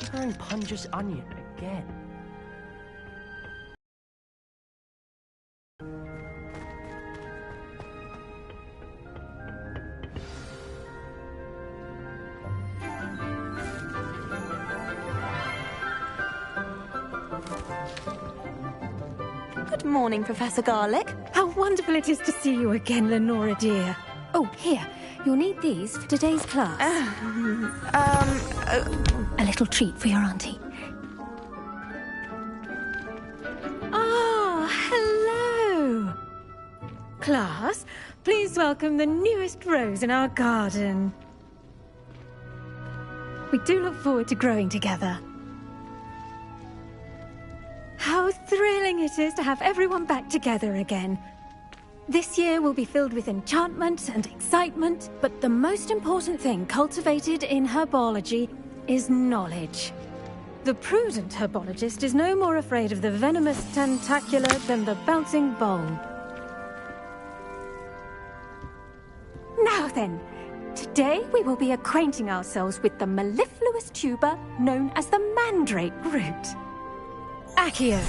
Turn Punja's onion again. Good morning, Professor Garlick. How wonderful it is to see you again, Lenora dear. Oh, here. You'll need these for today's class. A little treat for your auntie. Ah, hello. Class, please welcome the newest rose in our garden. We do look forward to growing together. How thrilling it is to have everyone back together again. This year will be filled with enchantment and excitement, but the most important thing cultivated in herbology is knowledge. The prudent herbologist is no more afraid of the venomous tentacula than the bouncing bowl. Now then, today we will be acquainting ourselves with the mellifluous tuber known as the mandrake root. Accio.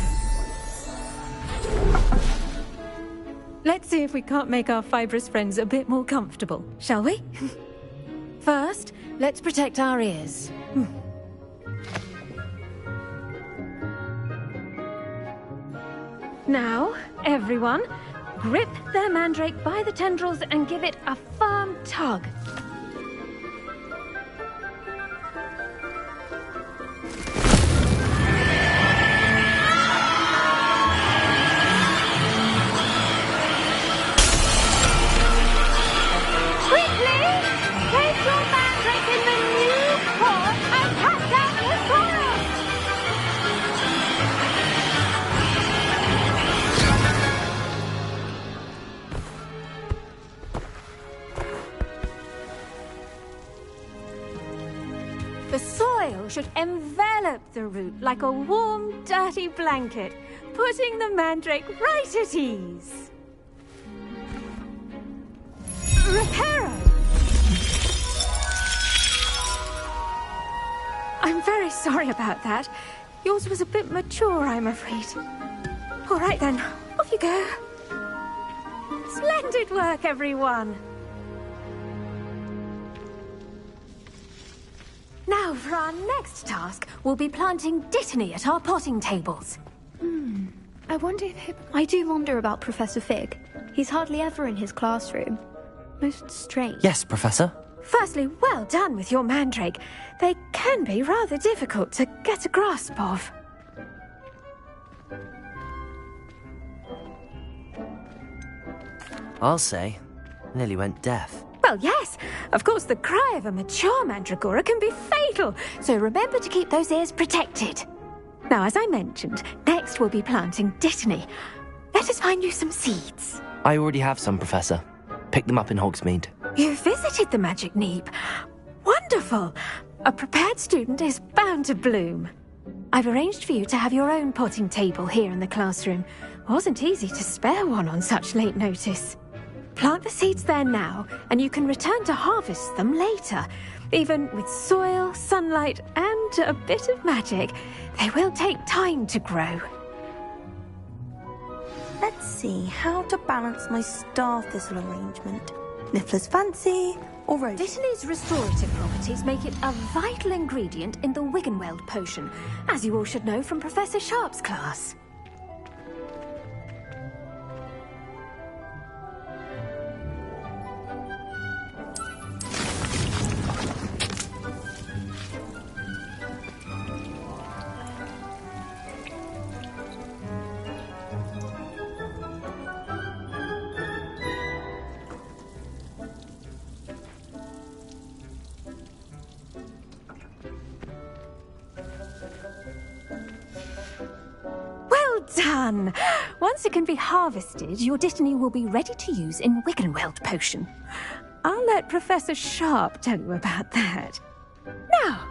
Let's see if we can't make our fibrous friends a bit more comfortable, shall we? First, let's protect our ears. Now, everyone, grip their mandrake by the tendrils and give it a firm tug. The soil should envelop the root like a warm, dirty blanket, putting the mandrake right at ease. Reparo! I'm very sorry about that. Yours was a bit mature, I'm afraid. All right then, off you go. Splendid work, everyone. Now, for our next task, we'll be planting dittany at our potting tables. I do wonder about Professor Fig. He's hardly ever in his classroom. Most strange. Yes, Professor. Firstly, well done with your mandrake. They can be rather difficult to get a grasp of. I'll say, nearly went deaf. Well, yes. Of course, the cry of a mature mandragora can be fatal, so remember to keep those ears protected. Now, as I mentioned, next we'll be planting dittany. Let us find you some seeds. I already have some, Professor. Picked them up in Hogsmeade. You visited the Magic Neep. Wonderful! A prepared student is bound to bloom. I've arranged for you to have your own potting table here in the classroom. Wasn't easy to spare one on such late notice. Plant the seeds there now, and you can return to harvest them later. Even with soil, sunlight, and a bit of magic, they will take time to grow. Let's see how to balance my star thistle arrangement. Niffler's fancy or rose? Dittany's restorative properties make it a vital ingredient in the Wiggenweld potion, as you all should know from Professor Sharp's class. Done! Once it can be harvested, your dittany will be ready to use in Wiggenweld potion. I'll let Professor Sharp tell you about that. Now,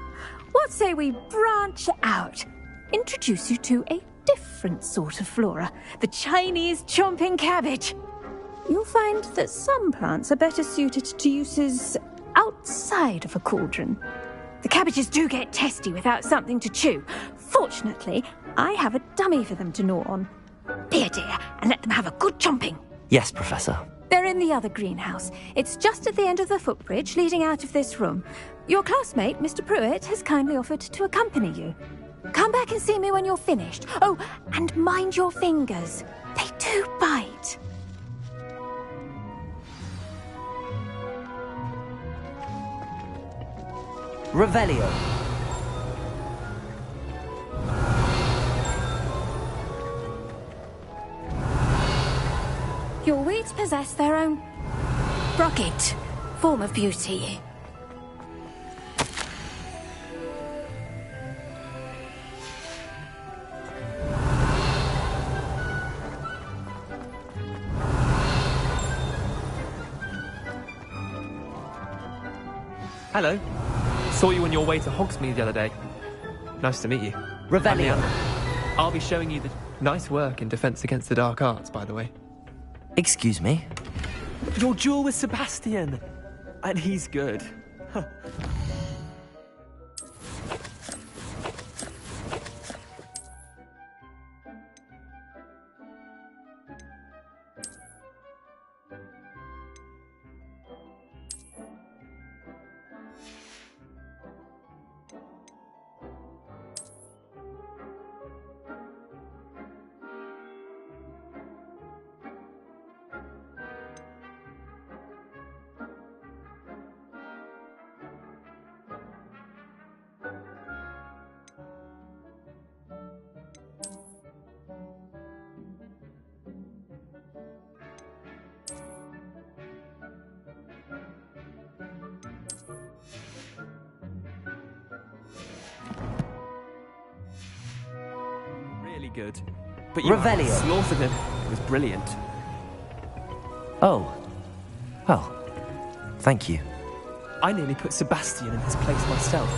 what say we branch out? Introduce you to a different sort of flora, the Chinese chomping cabbage. You'll find that some plants are better suited to uses outside of a cauldron. The cabbages do get testy without something to chew. Fortunately, I have a dummy for them to gnaw on. Be a dear and let them have a good chomping. Yes, Professor. They're in the other greenhouse. It's just at the end of the footbridge leading out of this room. Your classmate, Mr. Pruitt, has kindly offered to accompany you. Come back and see me when you're finished. Oh, and mind your fingers. They do bite. Revelio. Your weeds possess their own rugged form of beauty. Hello. Saw you on your way to Hogsmeade the other day. Nice to meet you. Revelio. I'll be showing you the nice work in Defense Against the Dark Arts, by the way. Excuse me? Your duel with Sebastian! And he's good. Really good. But you Revelio. slaughtered him. It was brilliant. Oh. Well, thank you. I nearly put Sebastian in his place myself.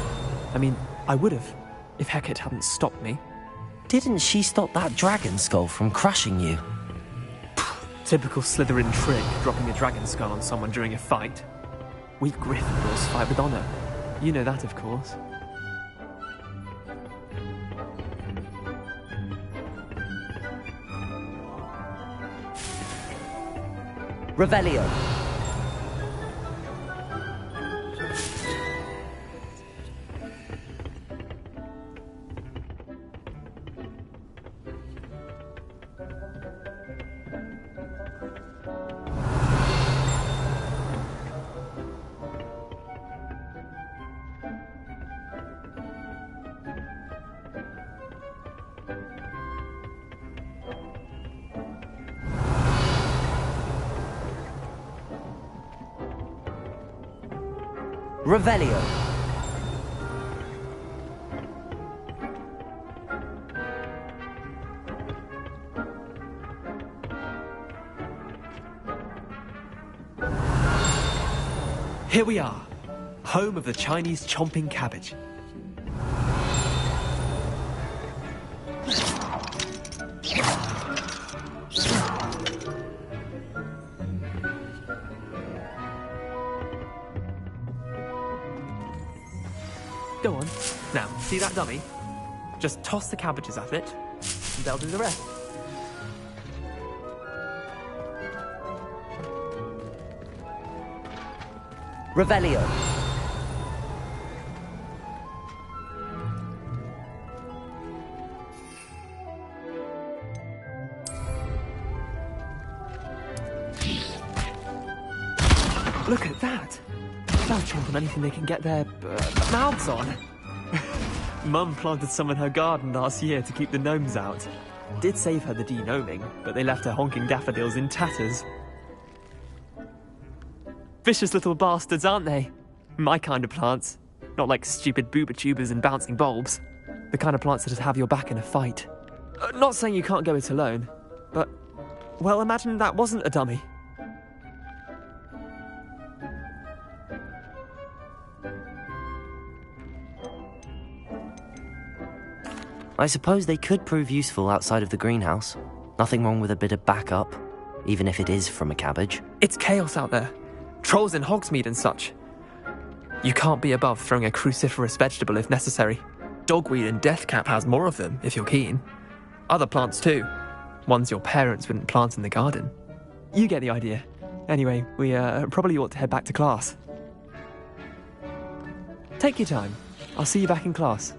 I mean, I would have, if Hecate hadn't stopped me. Didn't she stop that dragon skull from crushing you? Typical Slytherin trick, dropping a dragon skull on someone during a fight. We Gryffindors fight with honor. You know that, of course. Revelio. Revelio. Here we are, home of the Chinese chomping cabbage. Go on. Now, see that dummy? Just toss the cabbages at it, and they'll do the rest. Revelio. Look at that! They'll chomp on anything they can get their mouths on. Mum planted some in her garden last year to keep the gnomes out. Did save her the de-gnoming, but they left her honking daffodils in tatters. Vicious little bastards, aren't they? My kind of plants. Not like stupid booba tubers and bouncing bulbs. The kind of plants that just have your back in a fight. Not saying you can't go it alone, but, well, imagine that wasn't a dummy. I suppose they could prove useful outside of the greenhouse. Nothing wrong with a bit of backup, even if it is from a cabbage. It's chaos out there. Trolls in Hogsmeade and such. You can't be above throwing a cruciferous vegetable if necessary. Dogweed and deathcap has more of them, if you're keen. Other plants too. Ones your parents wouldn't plant in the garden. You get the idea. Anyway, we probably ought to head back to class. Take your time. I'll see you back in class.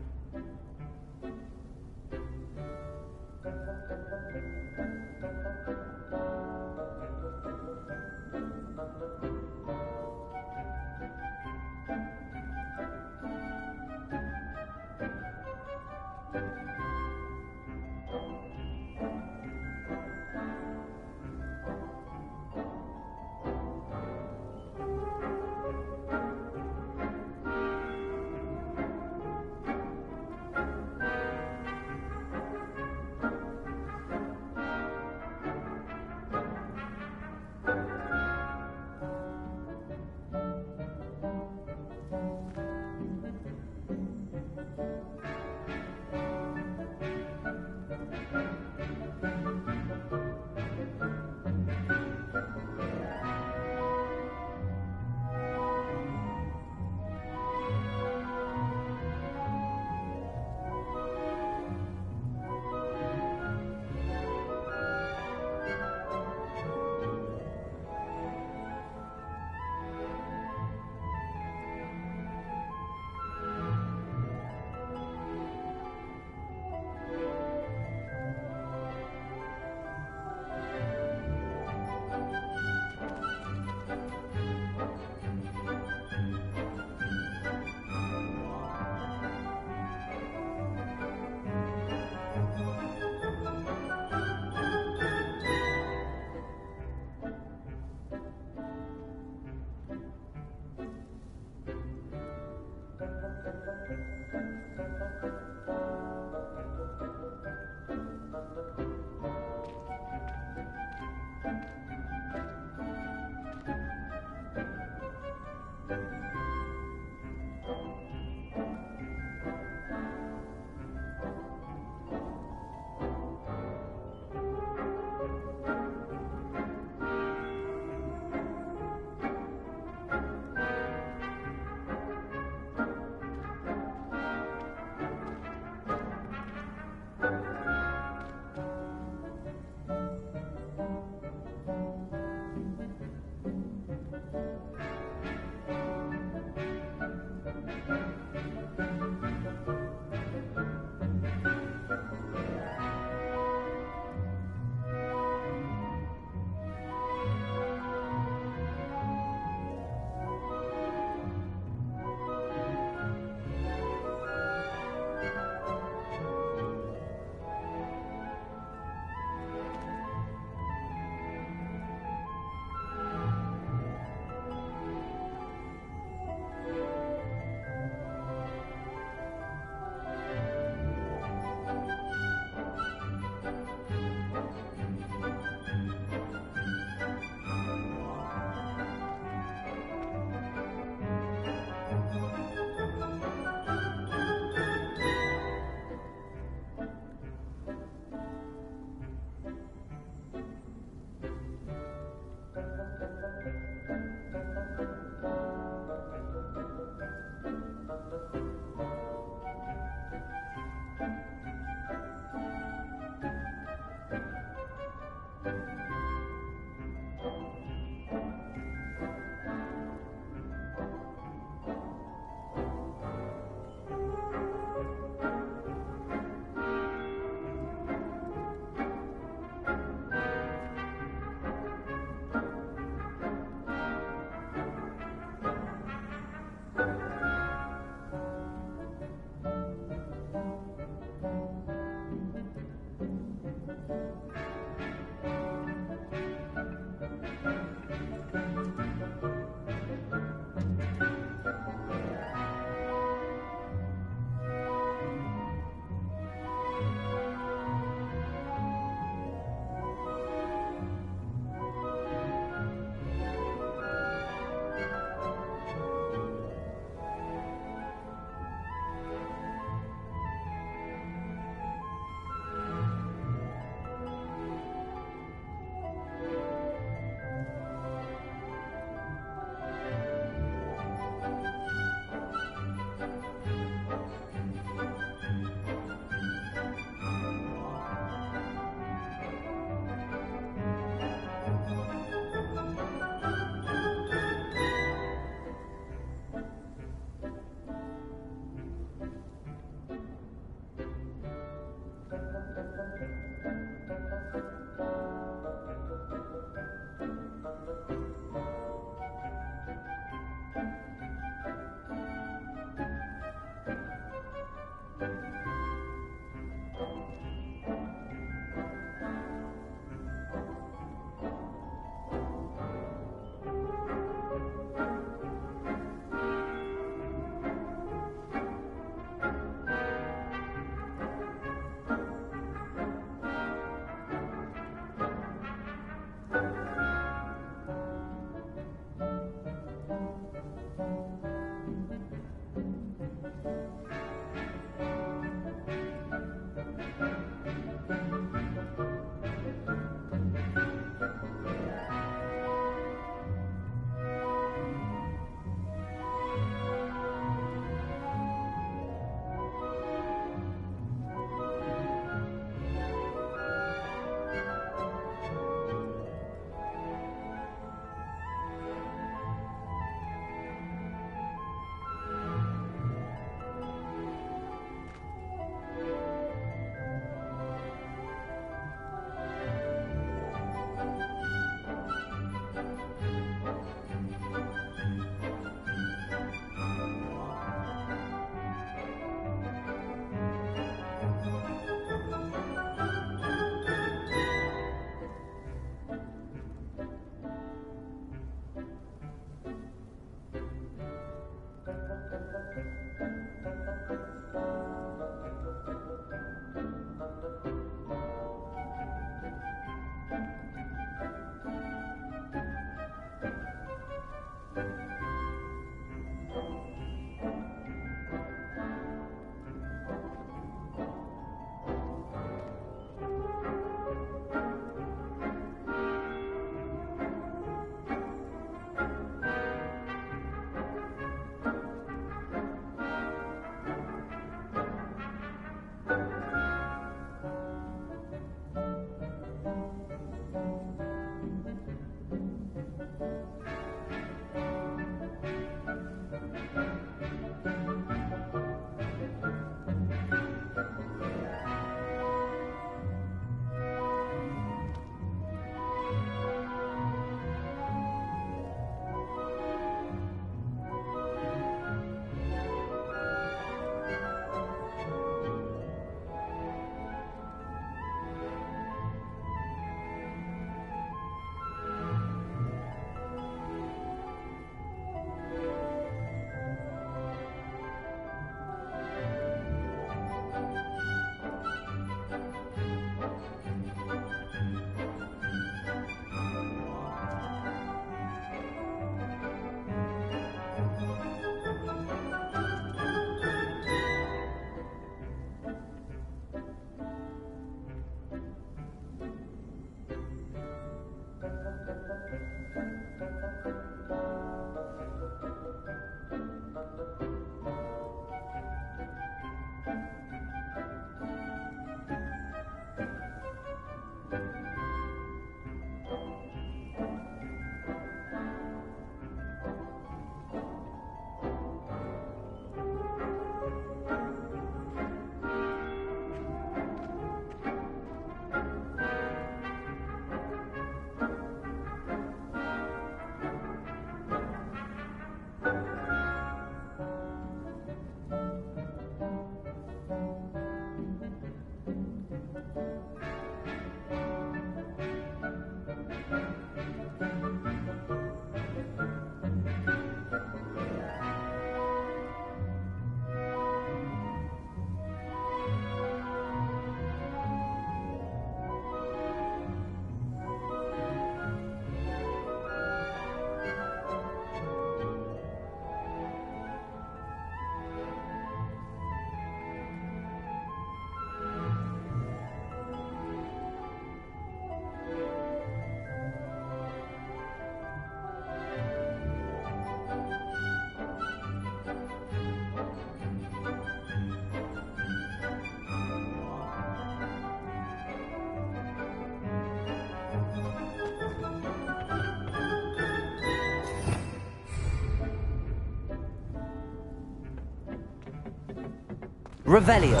Revelio.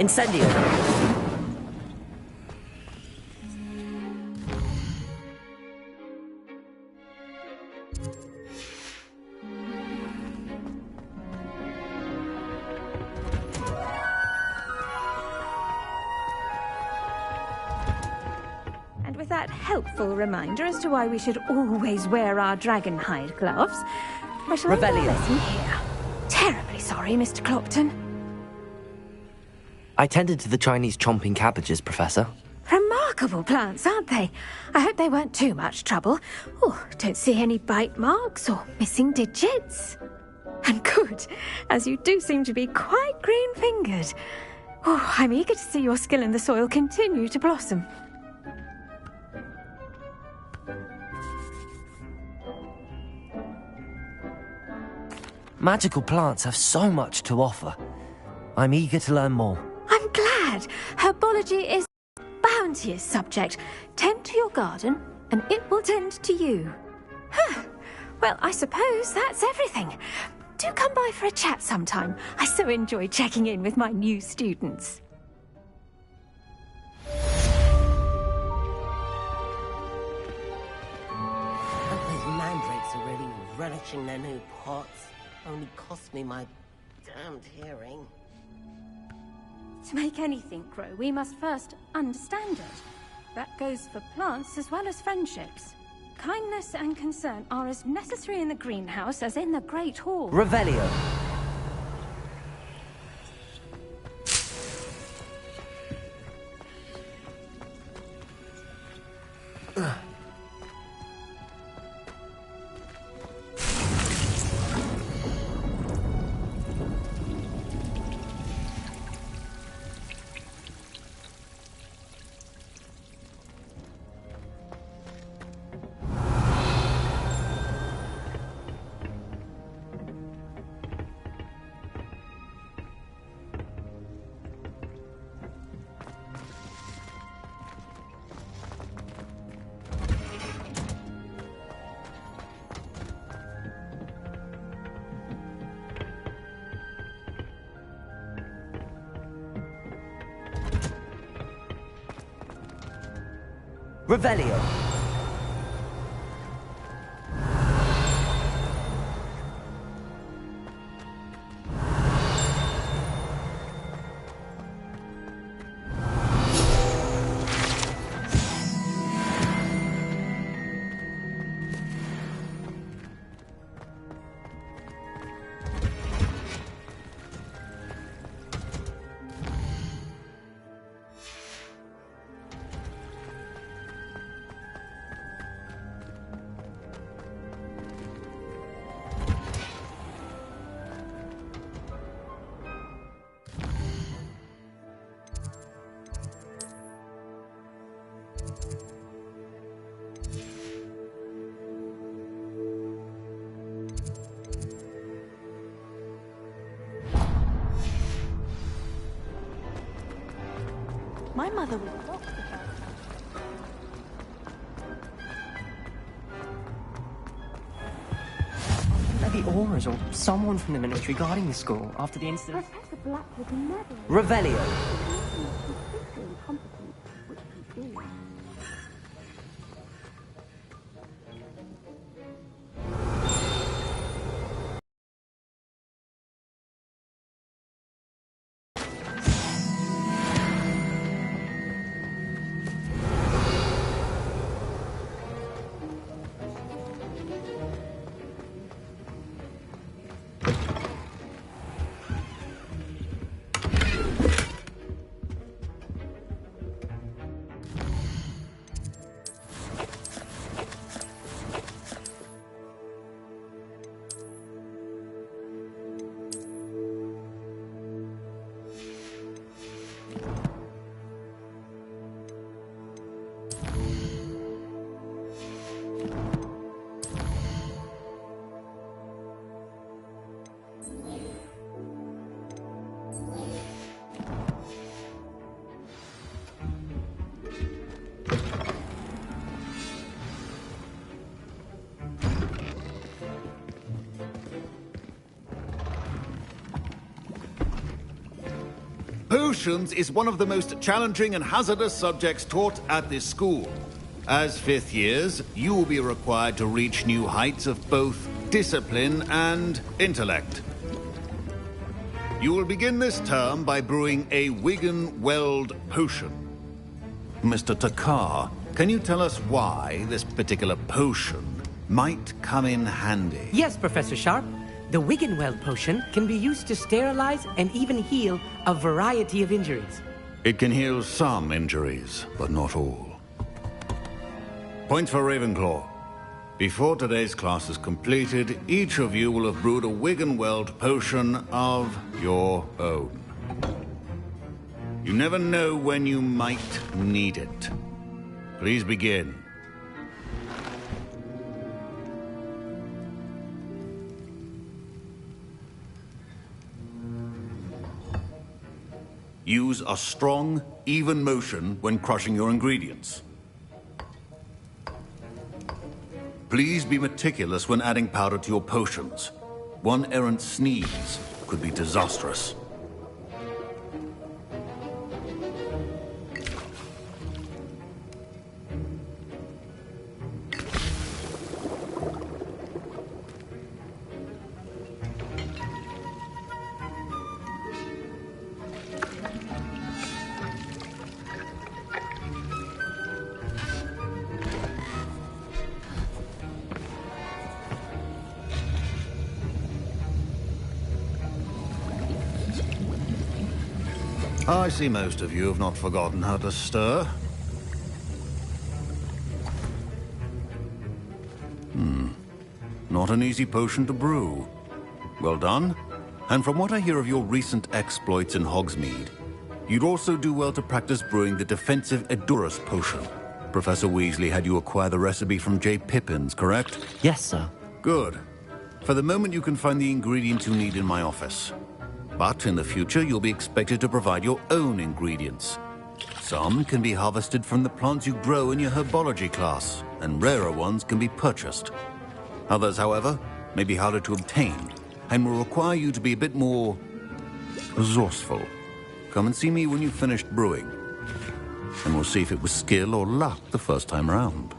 Incendio. And with that helpful reminder as to why we should always wear our dragon hide gloves, I shall end our Revelio. lesson here. Terribly sorry, Mr. Clopton. I tended to the Chinese chomping cabbages, Professor. Remarkable plants, aren't they? I hope they weren't too much trouble. Oh, don't see any bite marks or missing digits. And good, as you do seem to be quite green-fingered. Oh, I'm eager to see your skill in the soil continue to blossom. Magical plants have so much to offer. I'm eager to learn more. I'm glad. Herbology is a bounteous subject. Tend to your garden, and it will tend to you. Huh. Well, I suppose that's everything. Do come by for a chat sometime. I so enjoy checking in with my new students. Those mandrakes are really relishing their new pots. Only cost me my damned hearing. To make anything grow, we must first understand it. That goes for plants as well as friendships. Kindness and concern are as necessary in the greenhouse as in the Great Hall. Revelio. Revelio. My mother will walk Maybe Auras or someone from the military guarding the school after the incident. Professor Black would never... Revelio. Potions is one of the most challenging and hazardous subjects taught at this school. As fifth years, you will be required to reach new heights of both discipline and intellect. You will begin this term by brewing a Wiggenweld potion. Mr. Takar, can you tell us why this particular potion might come in handy? Yes, Professor Sharp. The Wiggenweld potion can be used to sterilize and even heal a variety of injuries. It can heal some injuries, but not all. Points for Ravenclaw. Before today's class is completed, each of you will have brewed a Wiggenweld potion of your own. You never know when you might need it. Please begin. Use a strong, even motion when crushing your ingredients. Please be meticulous when adding powder to your potions. One errant sneeze could be disastrous. I see most of you have not forgotten how to stir. Not an easy potion to brew. Well done. And from what I hear of your recent exploits in Hogsmeade, you'd also do well to practice brewing the defensive Edurus potion. Professor Weasley had you acquire the recipe from J. Pippins, correct? Yes, sir. Good. For the moment, you can find the ingredients you need in my office. But in the future, you'll be expected to provide your own ingredients. Some can be harvested from the plants you grow in your herbology class, and rarer ones can be purchased. Others, however, may be harder to obtain, and will require you to be a bit more resourceful. Come and see me when you've finished brewing, and we'll see if it was skill or luck the first time round.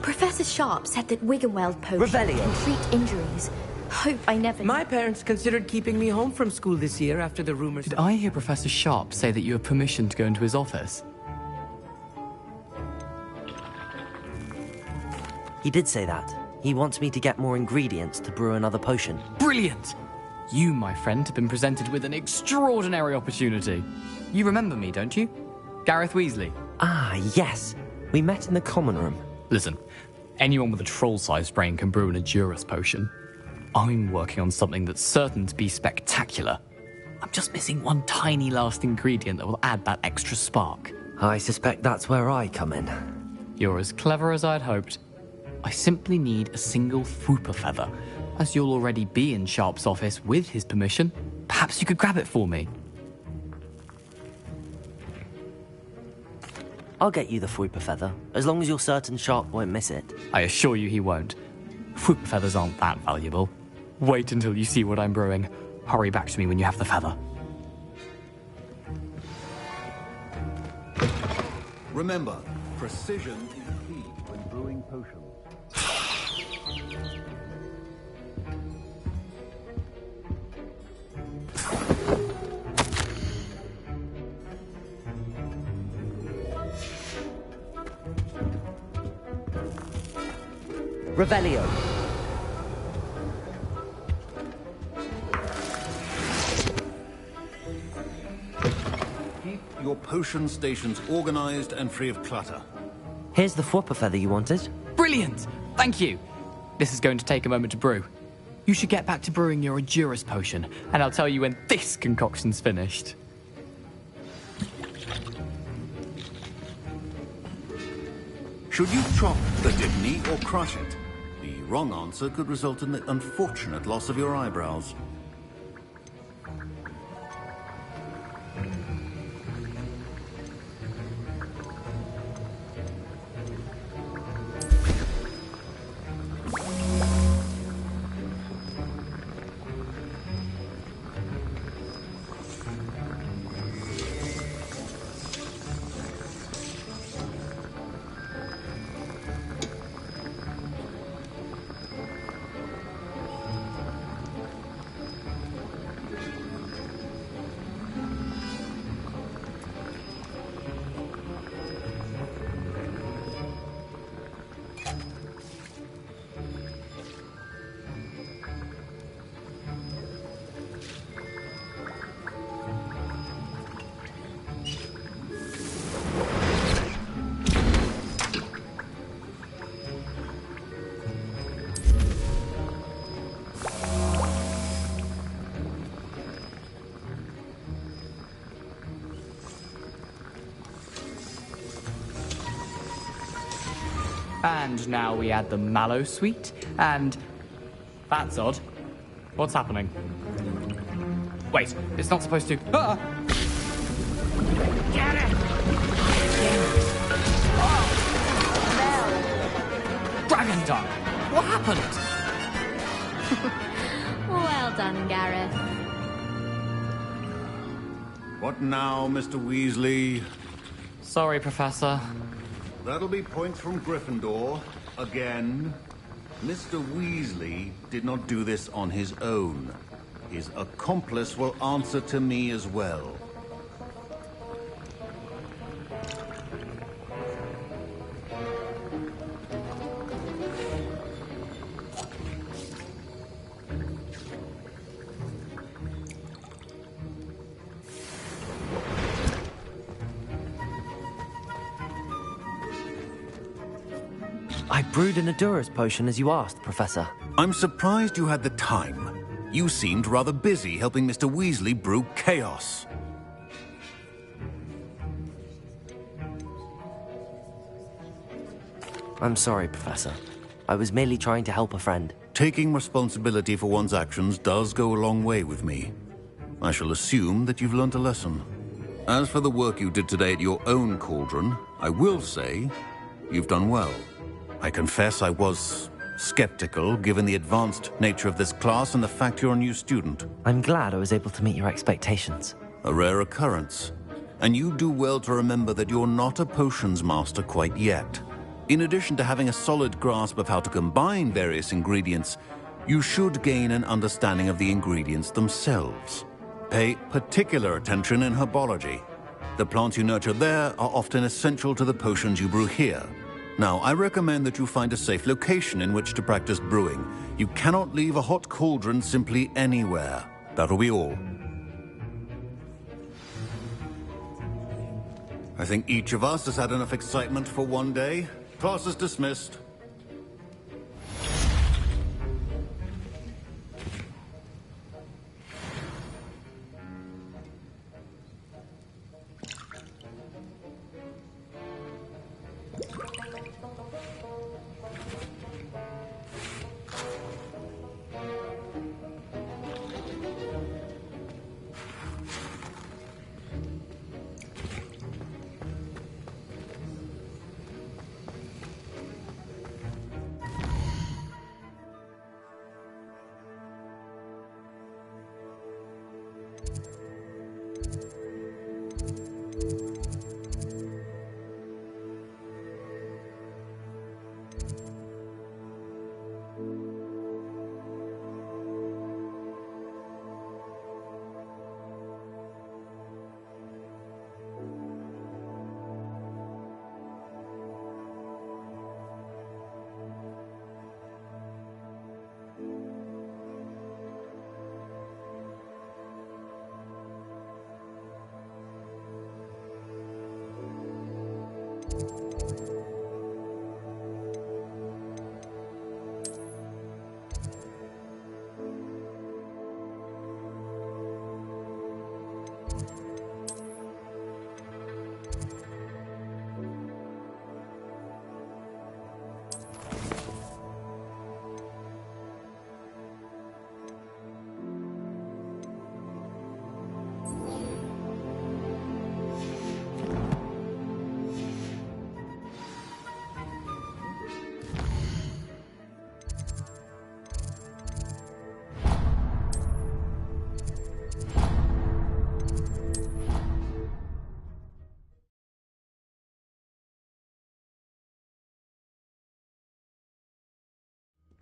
Professor Sharp said that Wiggenweld potion Revelio. can treat injuries. Hope I never... My parents considered keeping me home from school this year after the rumors... Did I hear Professor Sharp say that you have permission to go into his office? He did say that. He wants me to get more ingredients to brew another potion. Brilliant! You, my friend, have been presented with an extraordinary opportunity. You remember me, don't you? Gareth Weasley. Ah, yes. We met in the common room. Listen, anyone with a troll-sized brain can brew an Edurus potion. I'm working on something that's certain to be spectacular. I'm just missing one tiny last ingredient that will add that extra spark. I suspect that's where I come in. You're as clever as I'd hoped. I simply need a single Fwooper feather. As you'll already be in Sharp's office with his permission, perhaps you could grab it for me. I'll get you the Fwooper feather, as long as you're certain Sharp won't miss it. I assure you he won't. Fwooper feathers aren't that valuable. Wait until you see what I'm brewing. Hurry back to me when you have the feather. Remember, precision is key when brewing potions. Revelio. Keep your potion stations organized and free of clutter. Here's the Fwooper feather you wanted. Brilliant! Thank you! This is going to take a moment to brew. You should get back to brewing your Edurus potion, and I'll tell you when this concoction's finished. Should you chop the dipney or crush it? The wrong answer could result in the unfortunate loss of your eyebrows. And now we add the mallow sweet, and... That's odd. What's happening? Wait, it's not supposed to... Ah! Get it! Dragon Tongue! What happened? Well done, Gareth. What now, Mr. Weasley? Sorry, Professor. That'll be points from Gryffindor. Again. Mr. Weasley did not do this on his own. His accomplice will answer to me as well. I brewed an Adurus potion as you asked, Professor. I'm surprised you had the time. You seemed rather busy helping Mr. Weasley brew chaos. I'm sorry, Professor. I was merely trying to help a friend. Taking responsibility for one's actions does go a long way with me. I shall assume that you've learnt a lesson. As for the work you did today at your own cauldron, I will say you've done well. I confess I was skeptical, given the advanced nature of this class and the fact you're a new student. I'm glad I was able to meet your expectations. A rare occurrence. And you do well to remember that you're not a potions master quite yet. In addition to having a solid grasp of how to combine various ingredients, you should gain an understanding of the ingredients themselves. Pay particular attention in herbology. The plants you nurture there are often essential to the potions you brew here. Now, I recommend that you find a safe location in which to practice brewing. You cannot leave a hot cauldron simply anywhere. That'll be all. I think each of us has had enough excitement for one day. Class is dismissed.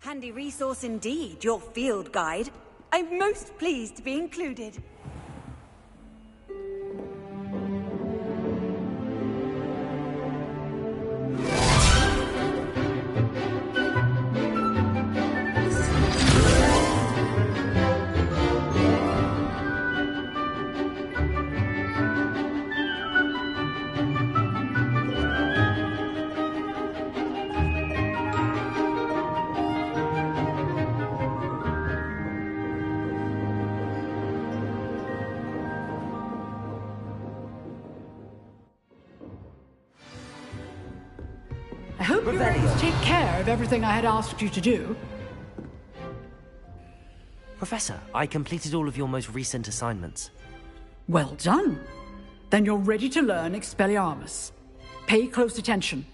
Handy resource indeed, your field guide. I'm most pleased to be included. I hope you're ready to take care of everything I had asked you to do. Professor, I completed all of your most recent assignments. Well done. Then you're ready to learn Expelliarmus. Pay close attention.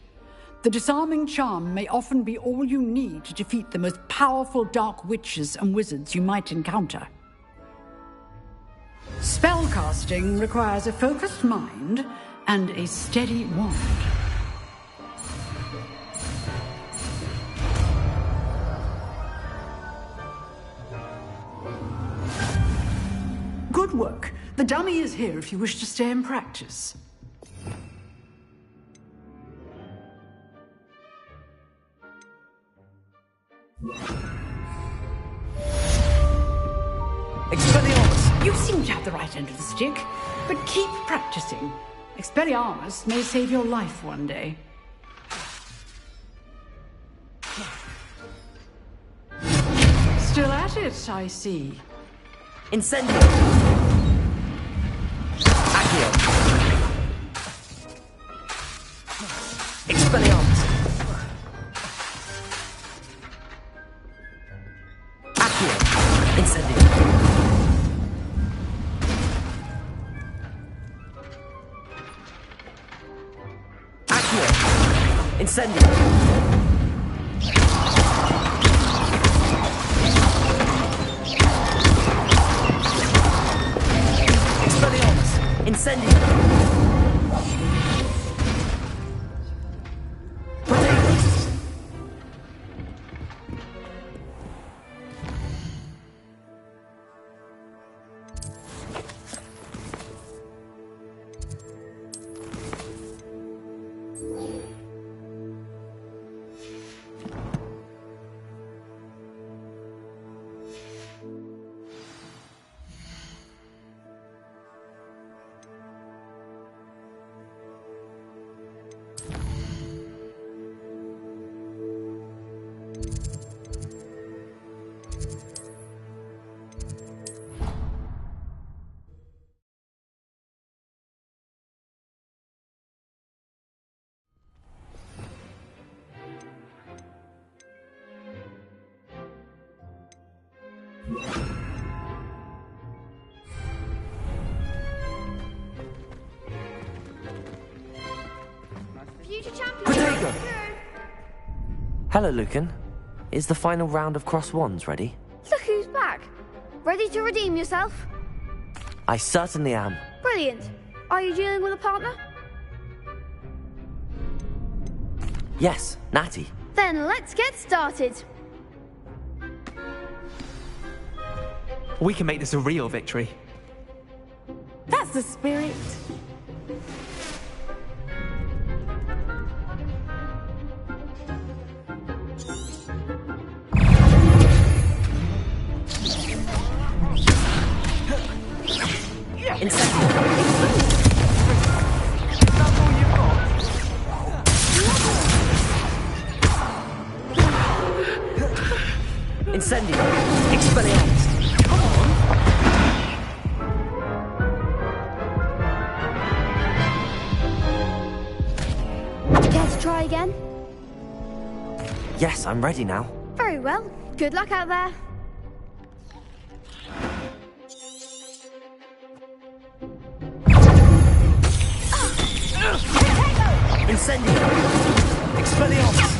The disarming charm may often be all you need to defeat the most powerful dark witches and wizards you might encounter. Spellcasting requires a focused mind and a steady wand. Good work. The dummy is here if you wish to stay and practice. Expelliarmus! You seem to have the right end of the stick, but keep practicing. Expelliarmus may save your life one day. Still at it, I see. Incendio! Accio! Expelliarmus! Accio! Incendio! Accio! Incendio! Incendio! Hello, Lucan. Is the final round of cross wands ready? Look who's back. Ready to redeem yourself? I certainly am. Brilliant. Are you dealing with a partner? Yes, Natty. Then let's get started. We can make this a real victory. That's the spirit. Incendio! Expelliarmus! Care to try again? Yes, I'm ready now. Very well. Good luck out there. Incendio! Expelliarmus!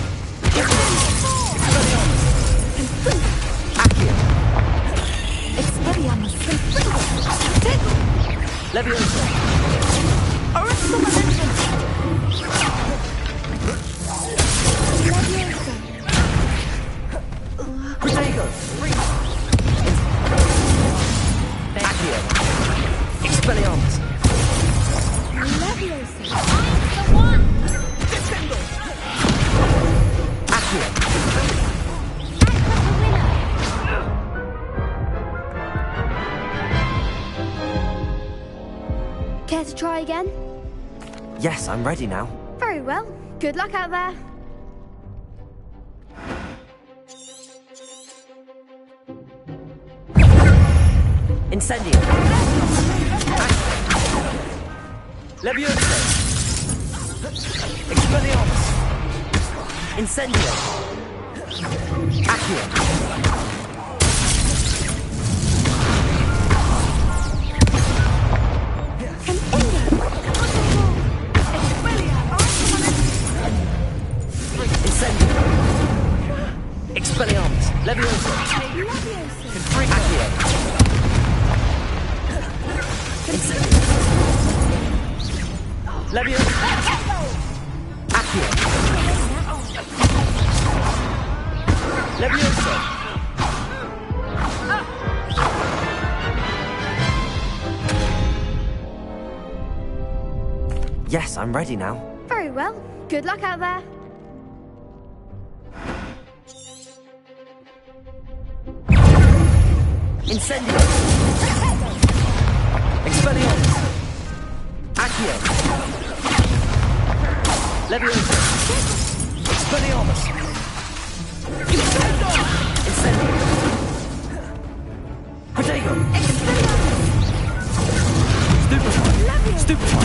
Expelliarmus! Leviosa! Arresto Momentum! Leviosa. again? Yes, I'm ready now. Very well. Good luck out there. Incendio. Levioso. Expelliarmus. Incendio. Accio. Incendio. Expelliarmus. Levioso. Accio. Incendio. Levioso. Accio. Levioso. Yes, I'm ready now. Very well. Good luck out there. Incendio. Expelliarmus. Accio. Levioso. Expelliarmus. Incendio. Protego. Stupefy. Stupefy.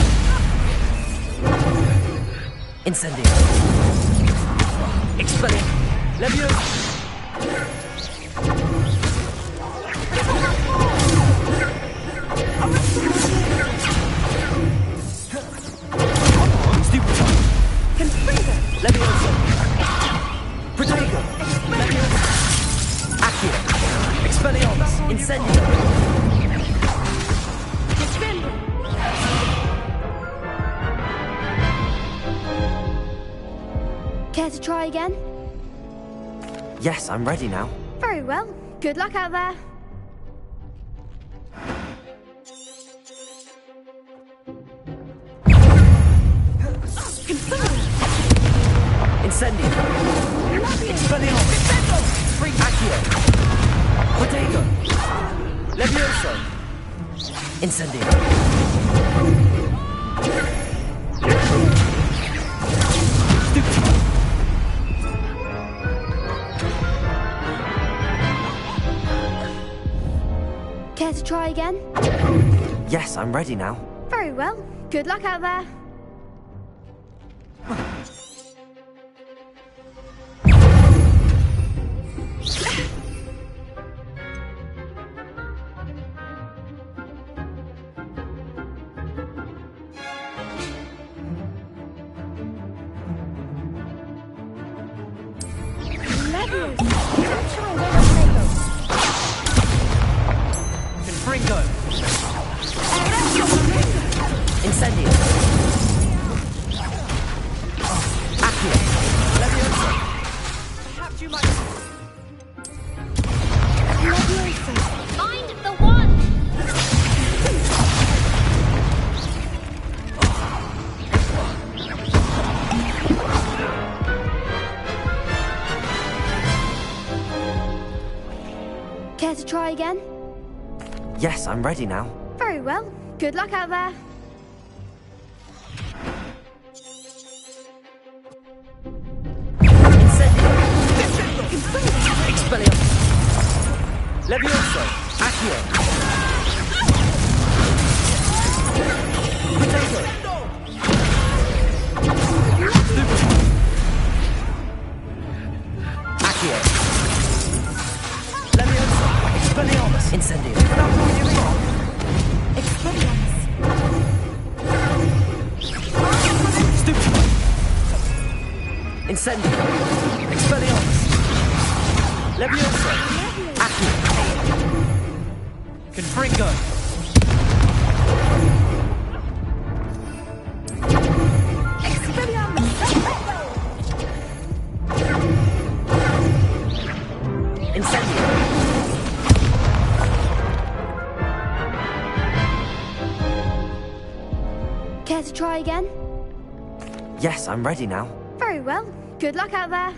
Incendio. Expelliarmus. Levioso. Levioso. Protego. Levioso. Accio. Expelliarmus. Incendio. Care to try again? Yes, I'm ready now. Very well. Good luck out there. Incendio. Expelliarmus. Accio. Protego. Levioso. Incendio. Stupefy. Care to try again? Yes, I'm ready now. Very well. Good luck out there. Confringo. Incendio. Accio. Levioso. Perhaps you might. Find the one. Care to try again? Yes, I'm ready now. Very well. Good luck out there. Incendio. Expelliarmus. Levioso. Accio. Protego. Stupefy. Accio. Levioso. Expelliarmus. Incendio. Stupefy. Incendio. Expelliarmus. Levioso. Accio. Confringo. Incendio. Care to try again? Yes, I'm ready now. Very well. Good luck out there.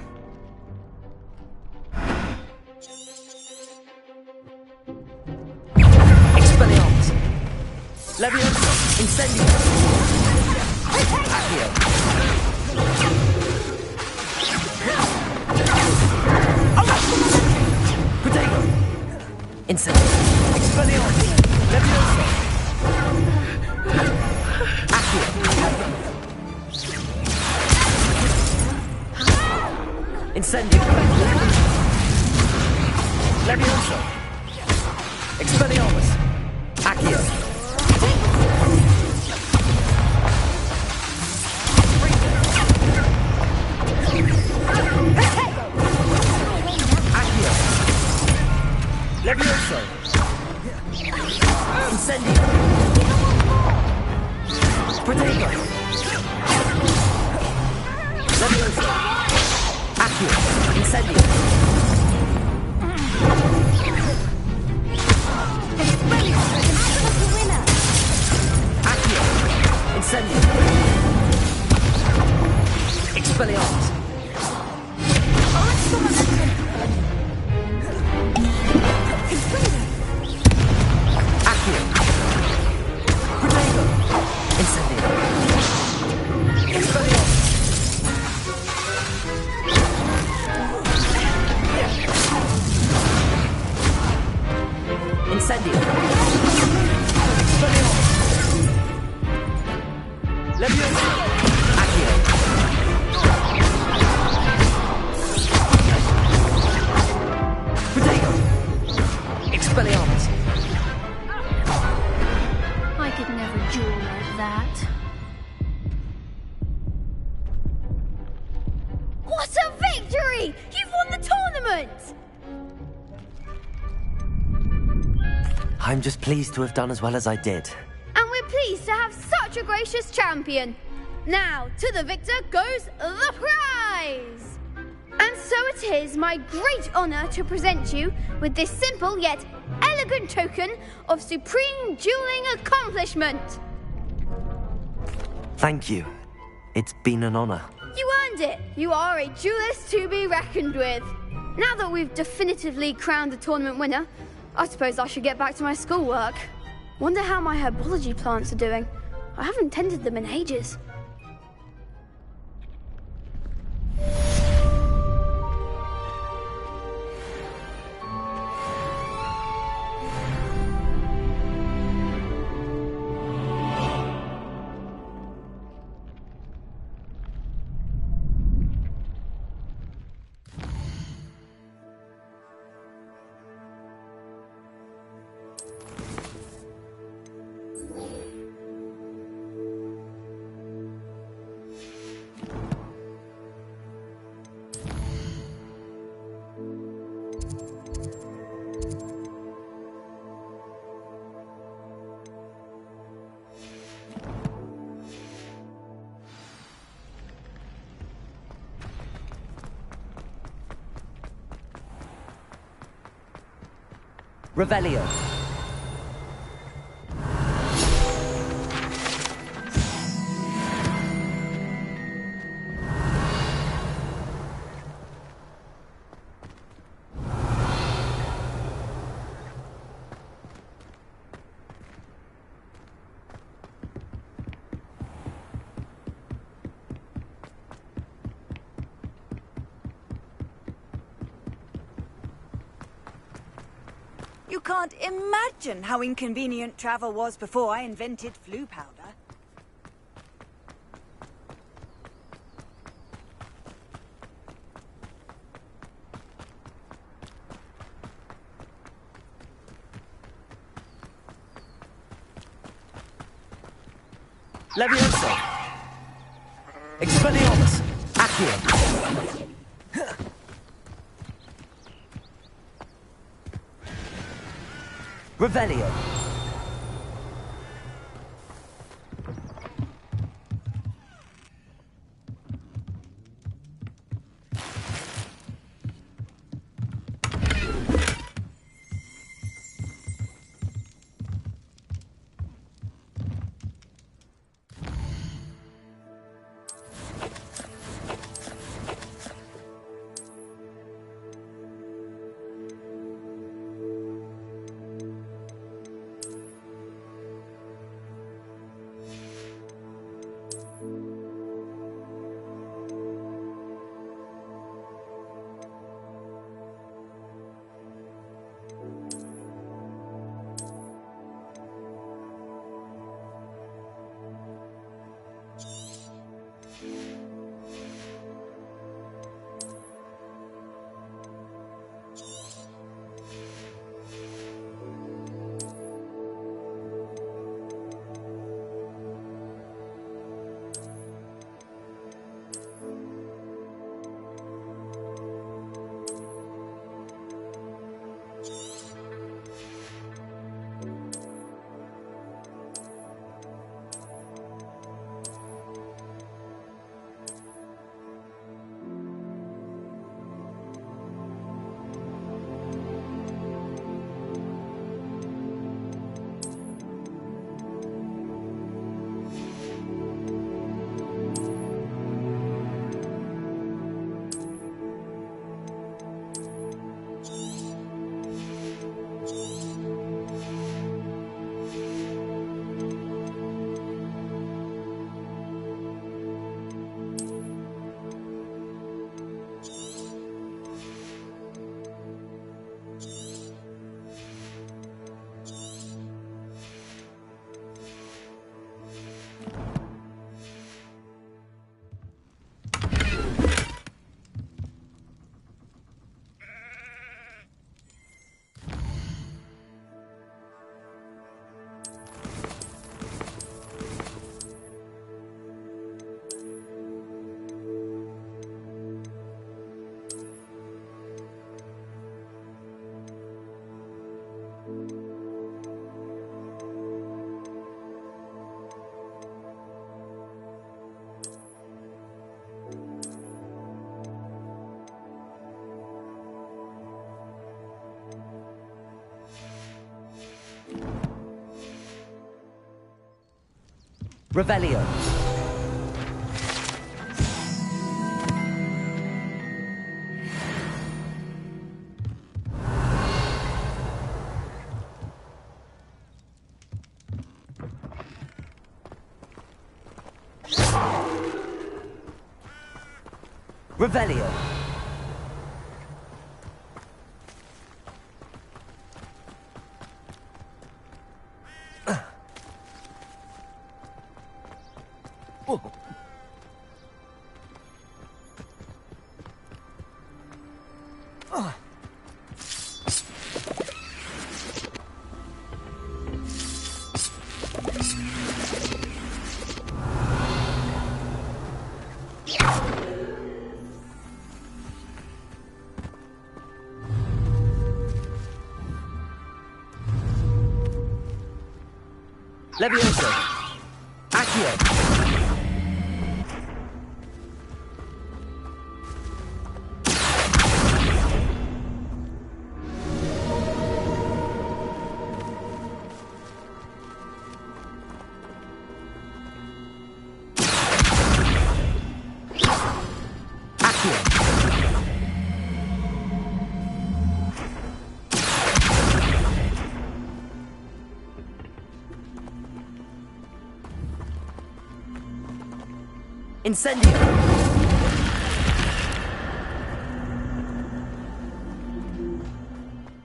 Expelliarmus. Levioso. Incendio! Accio! Protego! Incendio! Expelliarmus! Levioso! Accio! Incendio! Levioso! Expelliarmus! Accio! Levioso! Incendio! Protego! Levioso! Accio! Incendio! Accio! Incendio! Expelliarmus! Incendio! Levioso! Accio! Protego! Expelliarmus! I could never duel like that. What a victory! You've won the tournament! I'm just pleased to have done as well as I did. And we're pleased to have such a gracious champion. Now, to the victor goes the prize! And so it is my great honour to present you with this simple yet elegant token of supreme dueling accomplishment. Thank you. It's been an honour. You earned it. You are a duelist to be reckoned with. Now that we've definitively crowned the tournament winner, I suppose I should get back to my schoolwork. Wonder how my herbology plants are doing. I haven't tended them in ages. Revelio. You can't imagine how inconvenient travel was before I invented flu powder. Levioso! Expelliarmus! Accio! Revelio! Revelio. Revelio. Levioso. Accio. Incendio!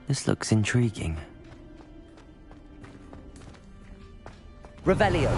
This looks intriguing. Revelio.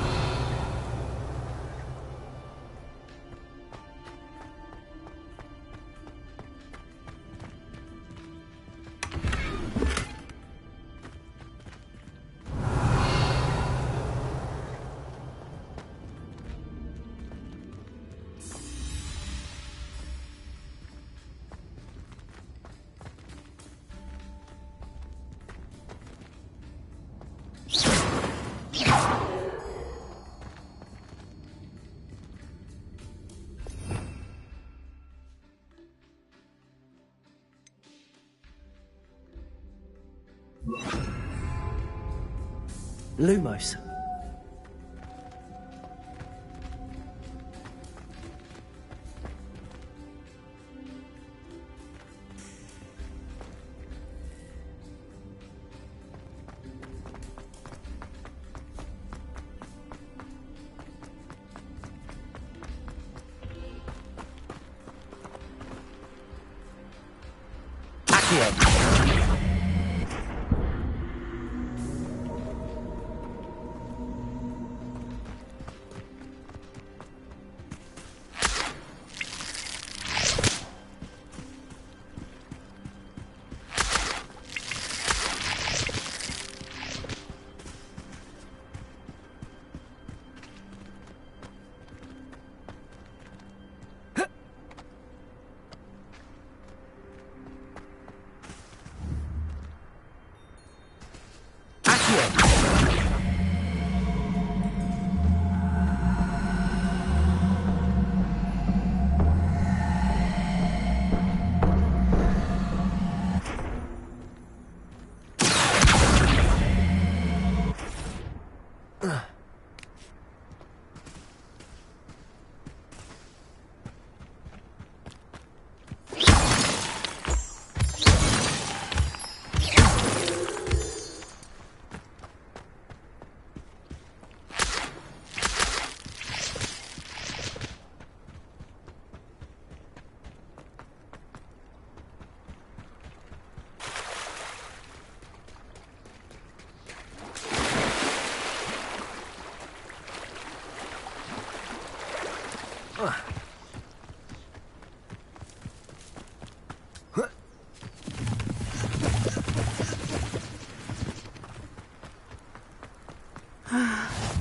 Lumos.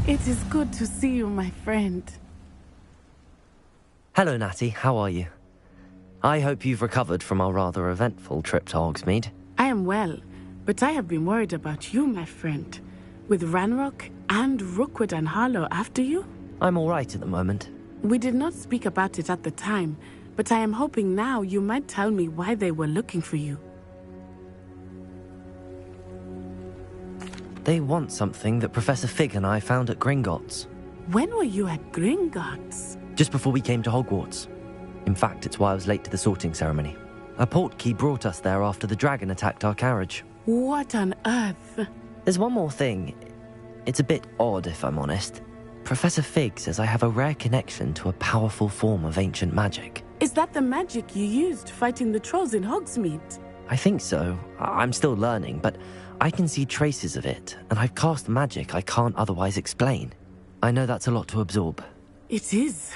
It is good to see you, my friend. Hello, Natty. How are you? I hope you've recovered from our rather eventful trip to Hogsmeade. I am well, but I have been worried about you, my friend. With Ranrock and Rookwood and Harlow after you? I'm all right at the moment. We did not speak about it at the time, but I am hoping now you might tell me why they were looking for you. They want something that Professor Fig and I found at Gringotts. When were you at Gringotts? Just before we came to Hogwarts. In fact, it's why I was late to the sorting ceremony. A portkey brought us there after the dragon attacked our carriage. What on earth? There's one more thing. It's a bit odd, if I'm honest. Professor Fig says I have a rare connection to a powerful form of ancient magic. Is that the magic you used fighting the trolls in Hogsmeade? I think so. I'm still learning, but I can see traces of it, and I've cast magic I can't otherwise explain. I know that's a lot to absorb. It is.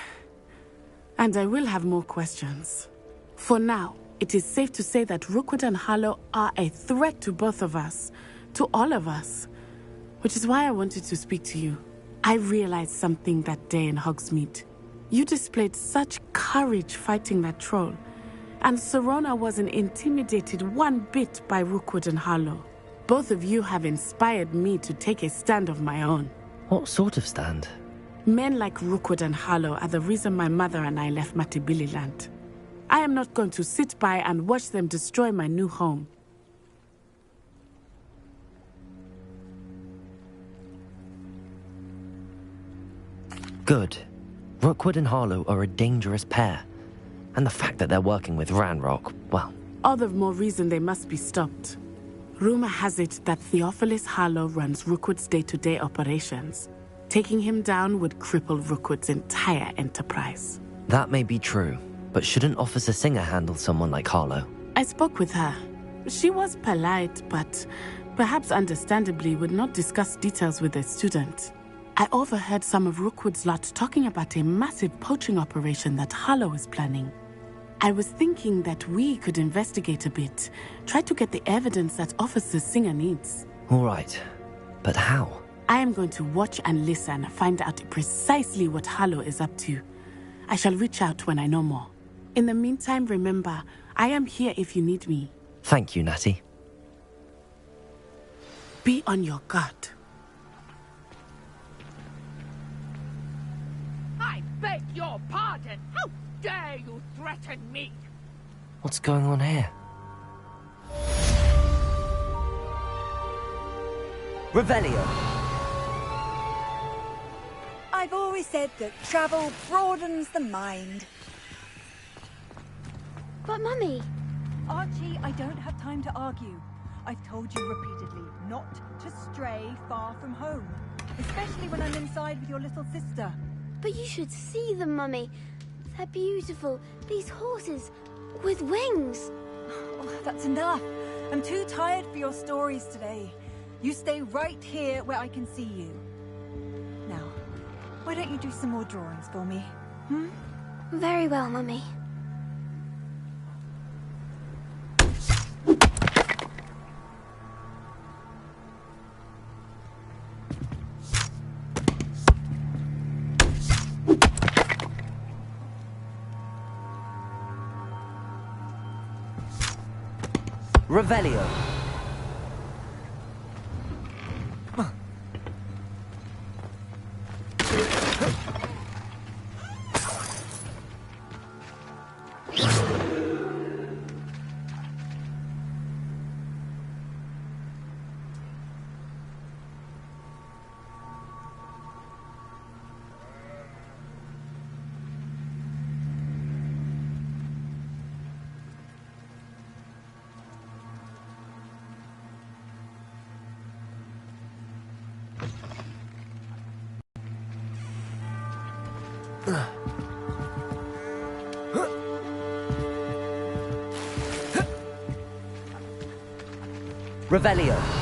And I will have more questions. For now, it is safe to say that Rookwood and Harlow are a threat to both of us, to all of us. Which is why I wanted to speak to you. I realized something that day in Hogsmeade. You displayed such courage fighting that troll, and Serona wasn't intimidated one bit by Rookwood and Harlow. Both of you have inspired me to take a stand of my own. What sort of stand? Men like Rookwood and Harlow are the reason my mother and I left Matabeleland. I am not going to sit by and watch them destroy my new home. Good. Rookwood and Harlow are a dangerous pair. And the fact that they're working with Ranrock, well... All the more reason they must be stopped. Rumor has it that Theophilus Harlow runs Rookwood's day-to-day operations. Taking him down would cripple Rookwood's entire enterprise. That may be true, but shouldn't Officer Singer handle someone like Harlow? I spoke with her. She was polite, but perhaps understandably would not discuss details with a student. I overheard some of Rookwood's lot talking about a massive poaching operation that Harlow is planning. I was thinking that we could investigate a bit, try to get the evidence that Officer Singer needs. All right, but how? I am going to watch and listen, find out precisely what Harlow is up to. I shall reach out when I know more. In the meantime, remember, I am here if you need me. Thank you, Natty. Be on your guard. I beg your pardon! How dare you threaten me? What's going on here? Revelio. I've always said that travel broadens the mind. But Mummy... Archie, I don't have time to argue. I've told you repeatedly not to stray far from home. Especially when I'm inside with your little sister. But you should see them, Mummy. They're beautiful. These horses with wings. Oh, that's enough. I'm too tired for your stories today. You stay right here where I can see you. Now, why don't you do some more drawings for me? Hmm? Very well, Mummy. Revelio. Revelio.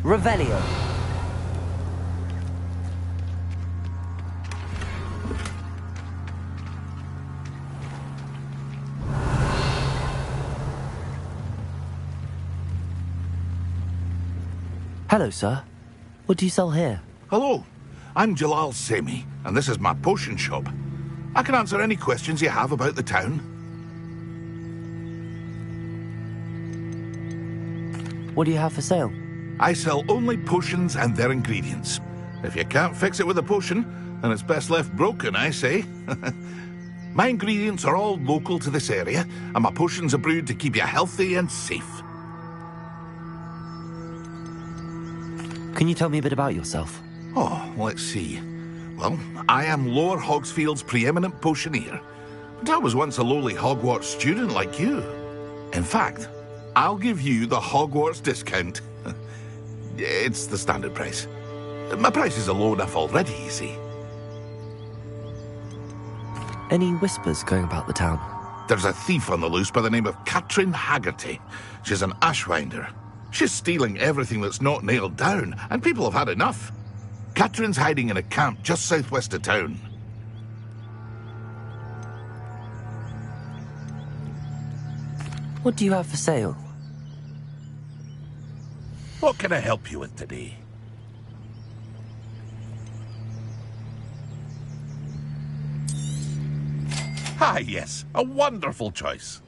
Revelio. Hello, sir. What do you sell here? Hello, I'm Jalal Semi, and this is my potion shop. I can answer any questions you have about the town. What do you have for sale? I sell only potions and their ingredients. If you can't fix it with a potion, then it's best left broken, I say. My ingredients are all local to this area, and my potions are brewed to keep you healthy and safe. Can you tell me a bit about yourself? Oh, let's see. Well, I am Lower Hogsfield's preeminent potioneer, but I was once a lowly Hogwarts student like you. In fact, I'll give you the Hogwarts discount. It's the standard price. My prices are low enough already, you see. Any whispers going about the town? There's a thief on the loose by the name of Katrin Haggerty. She's an ashwinder. She's stealing everything that's not nailed down, and people have had enough. Katrin's hiding in a camp just southwest of town. What do you have for sale? What can I help you with today? Ah, yes, a wonderful choice.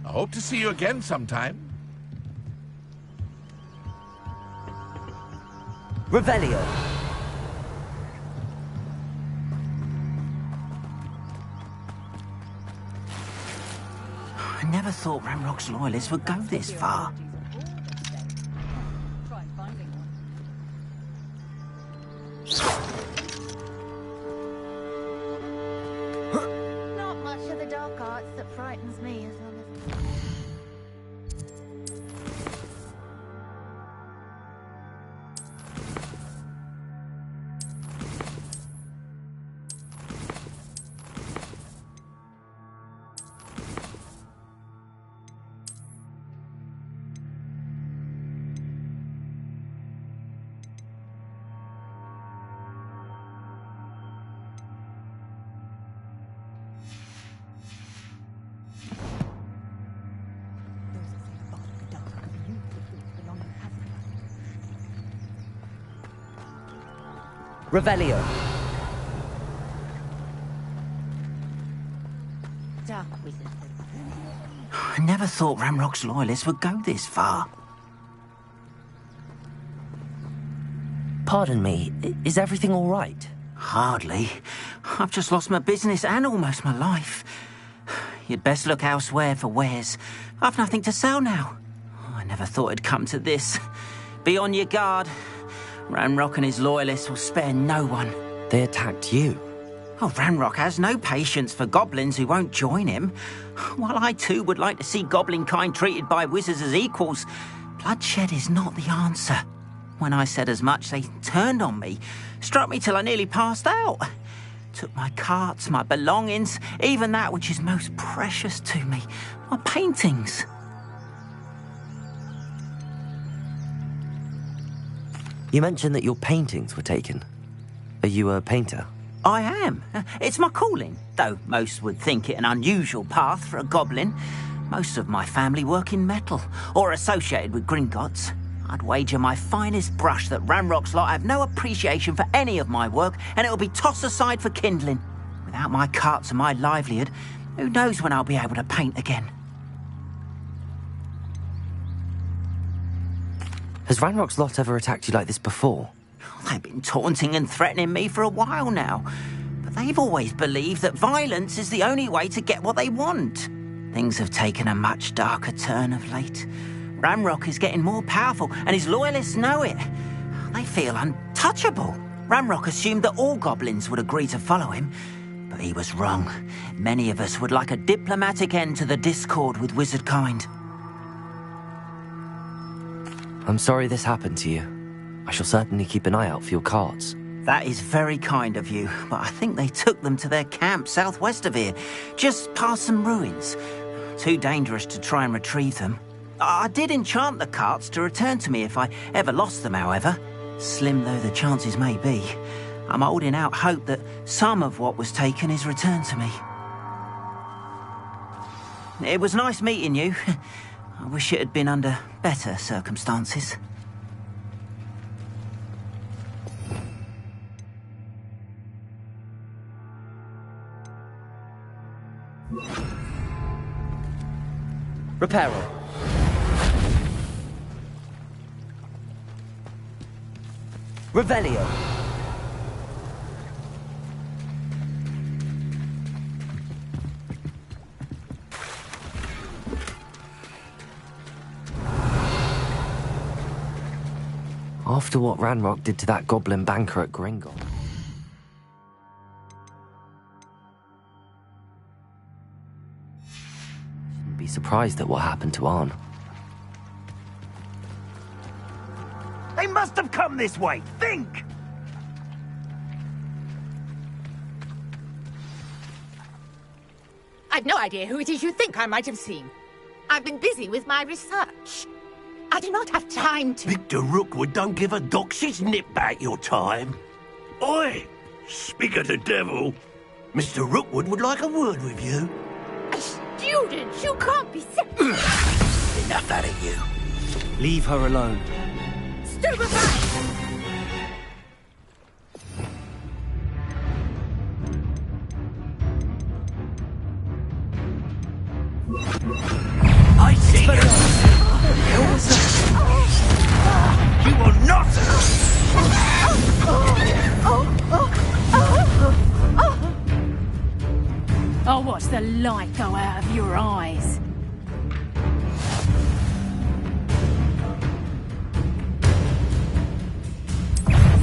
I hope to see you again sometime. Revelio. I never thought Ranrock's loyalists would go this far. Not much of the dark arts that frightens me as long as... Revelio. Dark wizard. I never thought Ranrock's loyalists would go this far. Pardon me, is everything all right? Hardly. I've just lost my business and almost my life. You'd best look elsewhere for wares. I've nothing to sell now. I never thought it'd come to this. Be on your guard. Ranrock and his loyalists will spare no one. They attacked you? Oh, Ranrock has no patience for goblins who won't join him. While I too would like to see goblin kind treated by wizards as equals, bloodshed is not the answer. When I said as much, they turned on me, struck me till I nearly passed out. Took my carts, my belongings, even that which is most precious to me, my paintings. You mentioned that your paintings were taken. Are you a painter? I am. It's my calling, though most would think it an unusual path for a goblin. Most of my family work in metal, or associated with Gringotts. I'd wager my finest brush that Ranrock's lot have no appreciation for any of my work, and it'll be tossed aside for kindling. Without my carts and my livelihood, who knows when I'll be able to paint again. Has Ranrock's lot ever attacked you like this before? They've been taunting and threatening me for a while now. But they've always believed that violence is the only way to get what they want. Things have taken a much darker turn of late. Ranrock is getting more powerful, and his loyalists know it. They feel untouchable. Ranrock assumed that all goblins would agree to follow him. But he was wrong. Many of us would like a diplomatic end to the discord with wizard kind. I'm sorry this happened to you. I shall certainly keep an eye out for your carts. That is very kind of you, but I think they took them to their camp southwest of here, just past some ruins. Too dangerous to try and retrieve them. I did enchant the carts to return to me if I ever lost them, however. Slim though the chances may be, I'm holding out hope that some of what was taken is returned to me. It was nice meeting you. I wish it had been under better circumstances. Reparo. Revelio. After what Ranrock did to that goblin banker at Gringotts. Shouldn't be surprised at what happened to Arn. They must have come this way. Think! I've no idea who it is you think I might have seen. I've been busy with my research. I do not have time to... Victor Rookwood don't give a doxy's nip back your time. Oi! Speak of the devil. Mr. Rookwood would like a word with you. A student? You can't be... Enough out of you. Leave her alone. Stupefy! I see you! You will not! I'll watch the light go out of your eyes.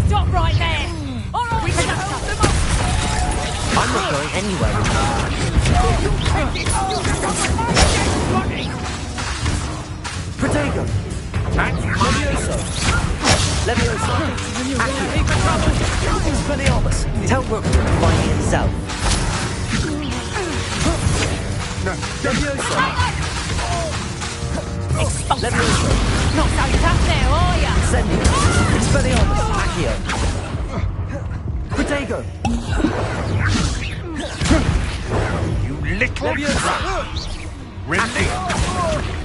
Stop right there! All right, we can help them up! I'm not going anywhere. Protego! Levioso! Levioso! Accio! Expelliarmus! Tell Rook to find me himself. Levioso! Levioso! Not so tough there, are ya? Incendio! Expelliarmus! Accio! Protego! You little... Levioso! Really?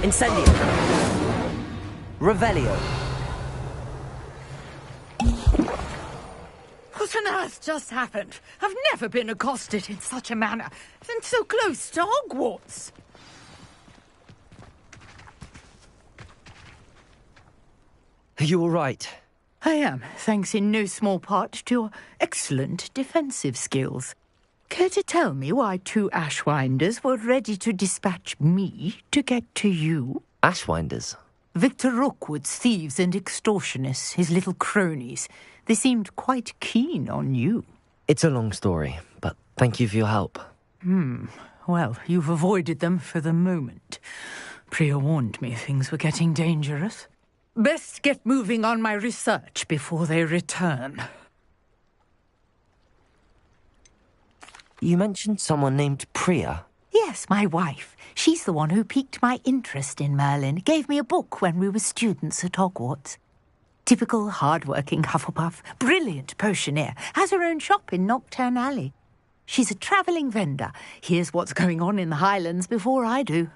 Incendio! Revelio! What on earth just happened? I've never been accosted in such a manner, and so close to Hogwarts. Are you all right? I am, thanks in no small part to your excellent defensive skills. Care to tell me why two Ashwinders were ready to dispatch me to get to you? Ashwinders? Victor Rookwood's thieves and extortionists, his little cronies. They seemed quite keen on you. It's a long story, but thank you for your help. Well, you've avoided them for the moment. Priya warned me things were getting dangerous. Best get moving on my research before they return. You mentioned someone named Priya. Yes, my wife. She's the one who piqued my interest in Merlin. Gave me a book when we were students at Hogwarts. Typical hard-working Hufflepuff. Brilliant potioneer. Has her own shop in Knockturn Alley. She's a travelling vendor. Hears what's going on in the Highlands before I do.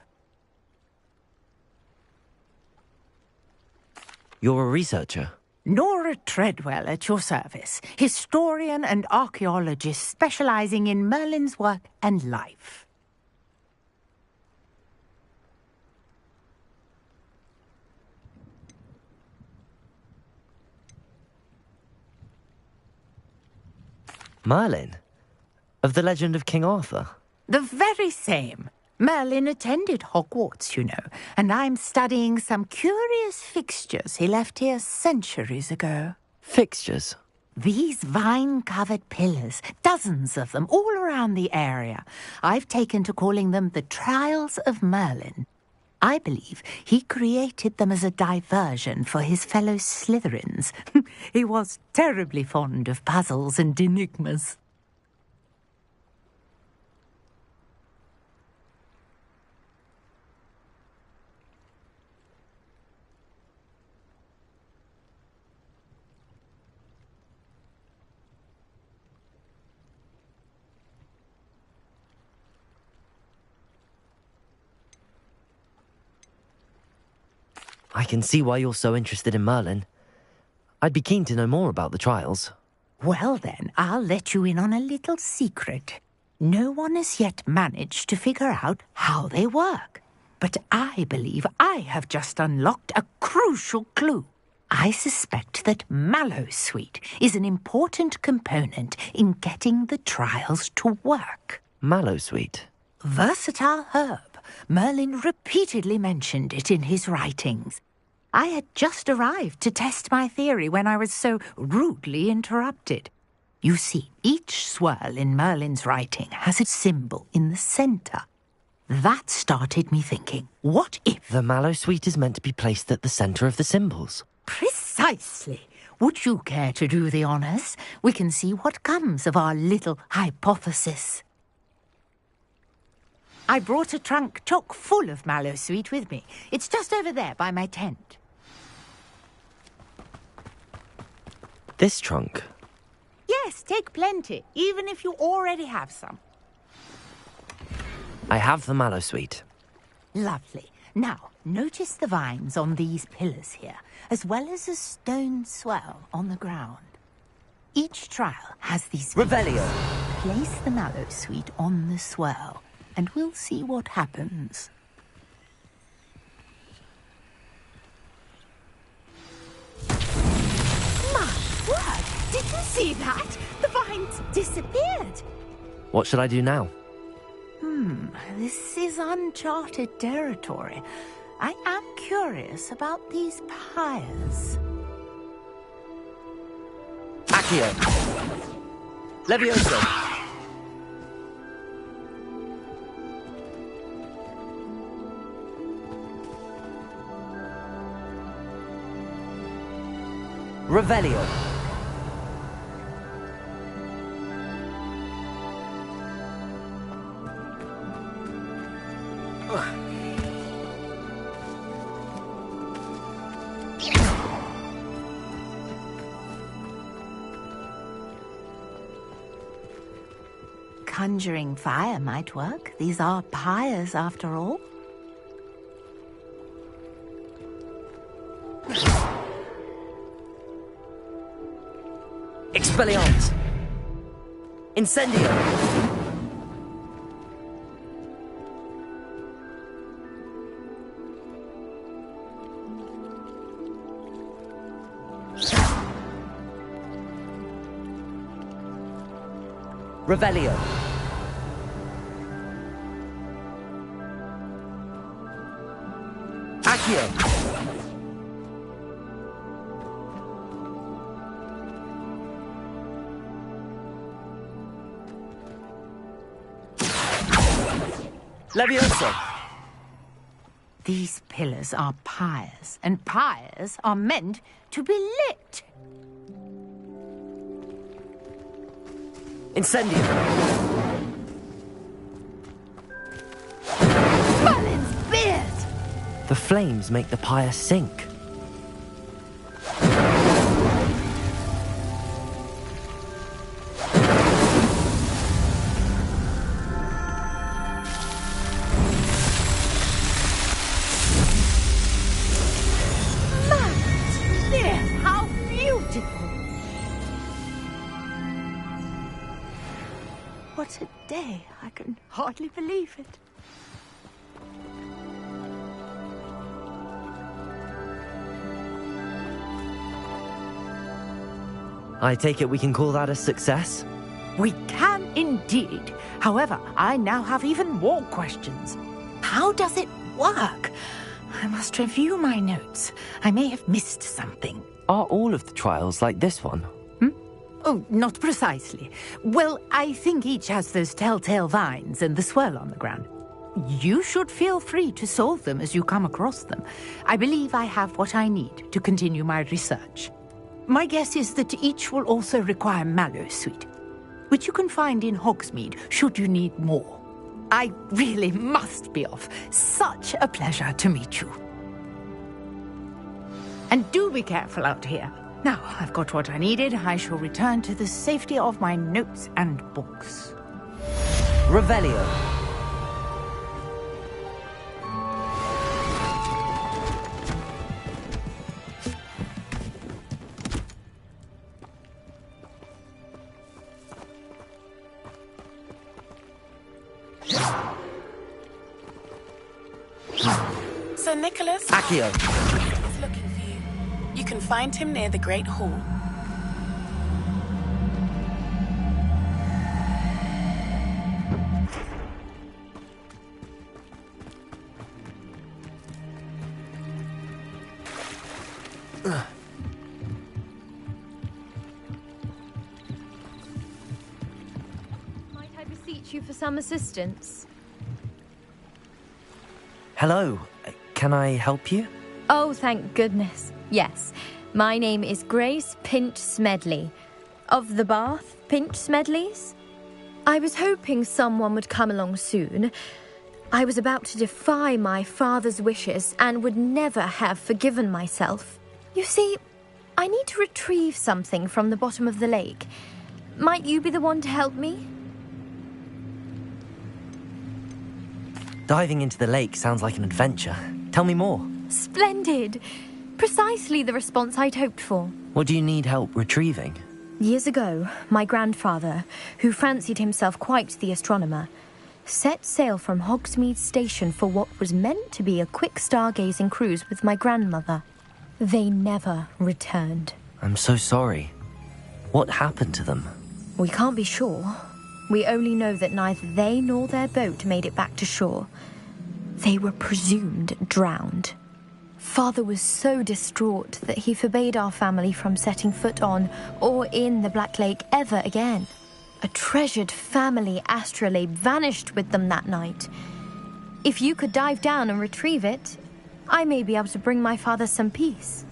You're a researcher? Nora Treadwell at your service. Historian and archaeologist specialising in Merlin's work and life. Merlin? Of the legend of King Arthur? The very same. Merlin attended Hogwarts, you know, and I'm studying some curious fixtures he left here centuries ago. Fixtures? These vine-covered pillars, dozens of them, all around the area. I've taken to calling them the Trials of Merlin. I believe he created them as a diversion for his fellow Slytherins. He was terribly fond of puzzles and enigmas. I can see why you're so interested in Merlin. I'd be keen to know more about the trials. Well then, I'll let you in on a little secret. No one has yet managed to figure out how they work. But I believe I have just unlocked a crucial clue. I suspect that mallowsweet is an important component in getting the trials to work. Mallowsweet? Versatile herb. Merlin repeatedly mentioned it in his writings. I had just arrived to test my theory when I was so rudely interrupted. You see, each swirl in Merlin's writing has a symbol in the centre. That started me thinking, what if... The mallowsweet is meant to be placed at the centre of the symbols. Precisely. Would you care to do the honours? We can see what comes of our little hypothesis. I brought a trunk chock full of mallowsweet with me. It's just over there by my tent. This trunk? Yes, take plenty, even if you already have some. I have the mallowsweet. Lovely. Now, notice the vines on these pillars here, as well as a stone swell on the ground. Each trial has these... Revelio! Place the mallowsweet on the swell, and we'll see what happens. My word! Did you see that? The vines disappeared! What should I do now? This is uncharted territory. I am curious about these pyres. Accio! Levioso! Revelio! Conjuring fire might work. These are pyres, after all. Expelliarmus! Incendio! Revelio. Accio. Levioso. These pillars are pyres, and pyres are meant to be lit. Incendio! Merlin's beard! The flames make the pyre sink. Merlin's beard! How beautiful! What a day. I can hardly believe it. I take it we can call that a success? We can indeed. However, I now have even more questions. How does it work? I must review my notes. I may have missed something. Are all of the trials like this one? Oh, not precisely. Well, I think each has those telltale vines and the swirl on the ground. You should feel free to solve them as you come across them. I believe I have what I need to continue my research. My guess is that each will also require mallowsweet, which you can find in Hogsmeade should you need more. I really must be off. Such a pleasure to meet you. And do be careful out here. Now, I've got what I needed. I shall return to the safety of my notes and books. Revelio. Nicholas Accio. is looking for you. You can find him near the Great Hall. Might I beseech you for some assistance? Hello. Can I help you? Oh, thank goodness. Yes. My name is Grace Pinch Smedley. Of the Bath Pinch Smedleys? I was hoping someone would come along soon. I was about to defy my father's wishes and would never have forgiven myself. You see, I need to retrieve something from the bottom of the lake. Might you be the one to help me? Diving into the lake sounds like an adventure. Tell me more. Splendid. Precisely the response I'd hoped for. What do you need help retrieving? Years ago, my grandfather, who fancied himself quite the astronomer, set sail from Hogsmeade Station for what was meant to be a quick stargazing cruise with my grandmother. They never returned. I'm so sorry. What happened to them? We can't be sure. We only know that neither they nor their boat made it back to shore. They were presumed drowned. Father was so distraught that he forbade our family from setting foot on or in the Black Lake ever again. A treasured family astrolabe vanished with them that night. If you could dive down and retrieve it, I may be able to bring my father some peace.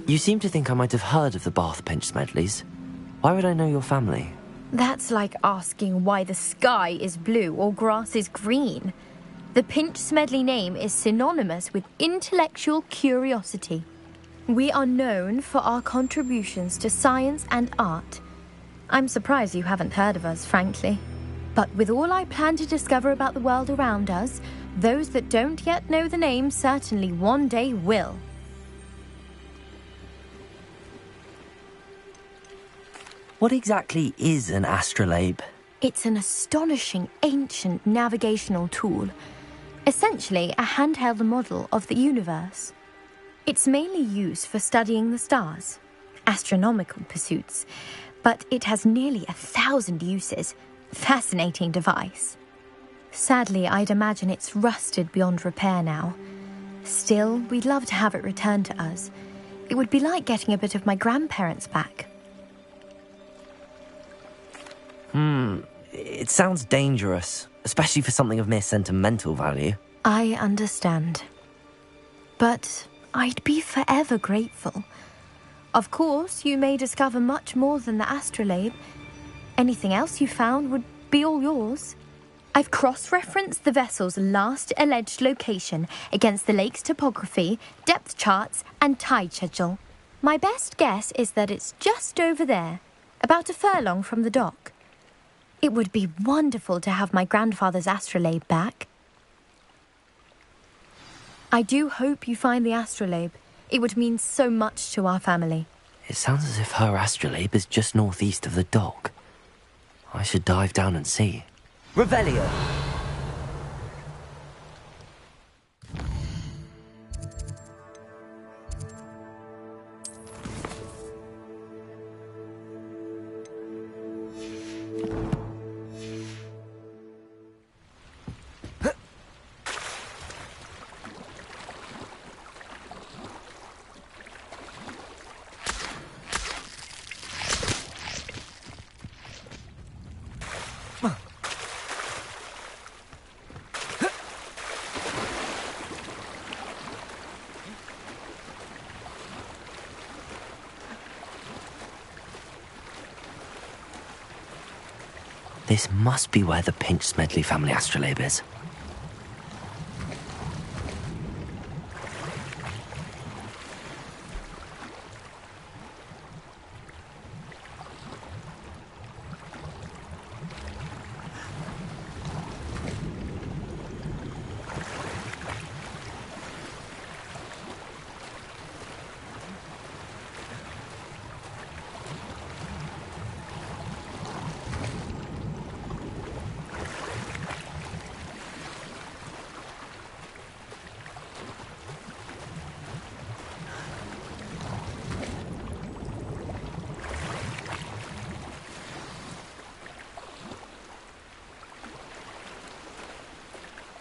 You seem to think I might have heard of the Bath Pinch Smedleys. Why would I know your family? That's like asking why the sky is blue or grass is green. The Pinch Smedley name is synonymous with intellectual curiosity. We are known for our contributions to science and art. I'm surprised you haven't heard of us, frankly. But with all I plan to discover about the world around us, those that don't yet know the name certainly one day will. What exactly is an astrolabe? It's an astonishing ancient navigational tool. Essentially a handheld model of the universe. It's mainly used for studying the stars, astronomical pursuits, but it has nearly 1,000 uses. Fascinating device. Sadly, I'd imagine it's rusted beyond repair now. Still, we'd love to have it returned to us. It would be like getting a bit of my grandparents back. It sounds dangerous, especially for something of mere sentimental value. I understand. But I'd be forever grateful. Of course, you may discover much more than the astrolabe. Anything else you found would be all yours. I've cross-referenced the vessel's last alleged location against the lake's topography, depth charts, and tide schedule. My best guess is that it's just over there, about a furlong from the dock. It would be wonderful to have my grandfather's astrolabe back. I do hope you find the astrolabe. It would mean so much to our family. It sounds as if her astrolabe is just northeast of the dock. I should dive down and see. Revelio! This must be where the Pinch Smedley family astrolabe is.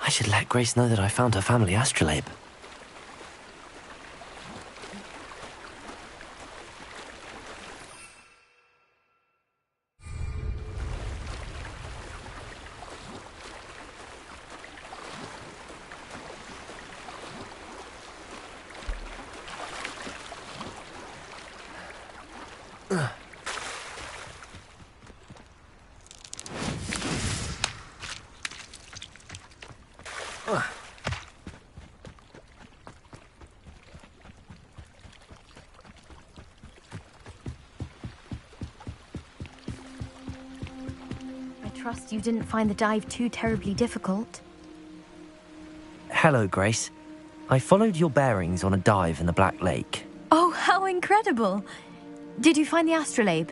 I should let Grace know that I found her family astrolabe. I trust you didn't find the dive too terribly difficult. Hello, Grace. I followed your bearings on a dive in the Black Lake. Oh, how incredible! Did you find the astrolabe?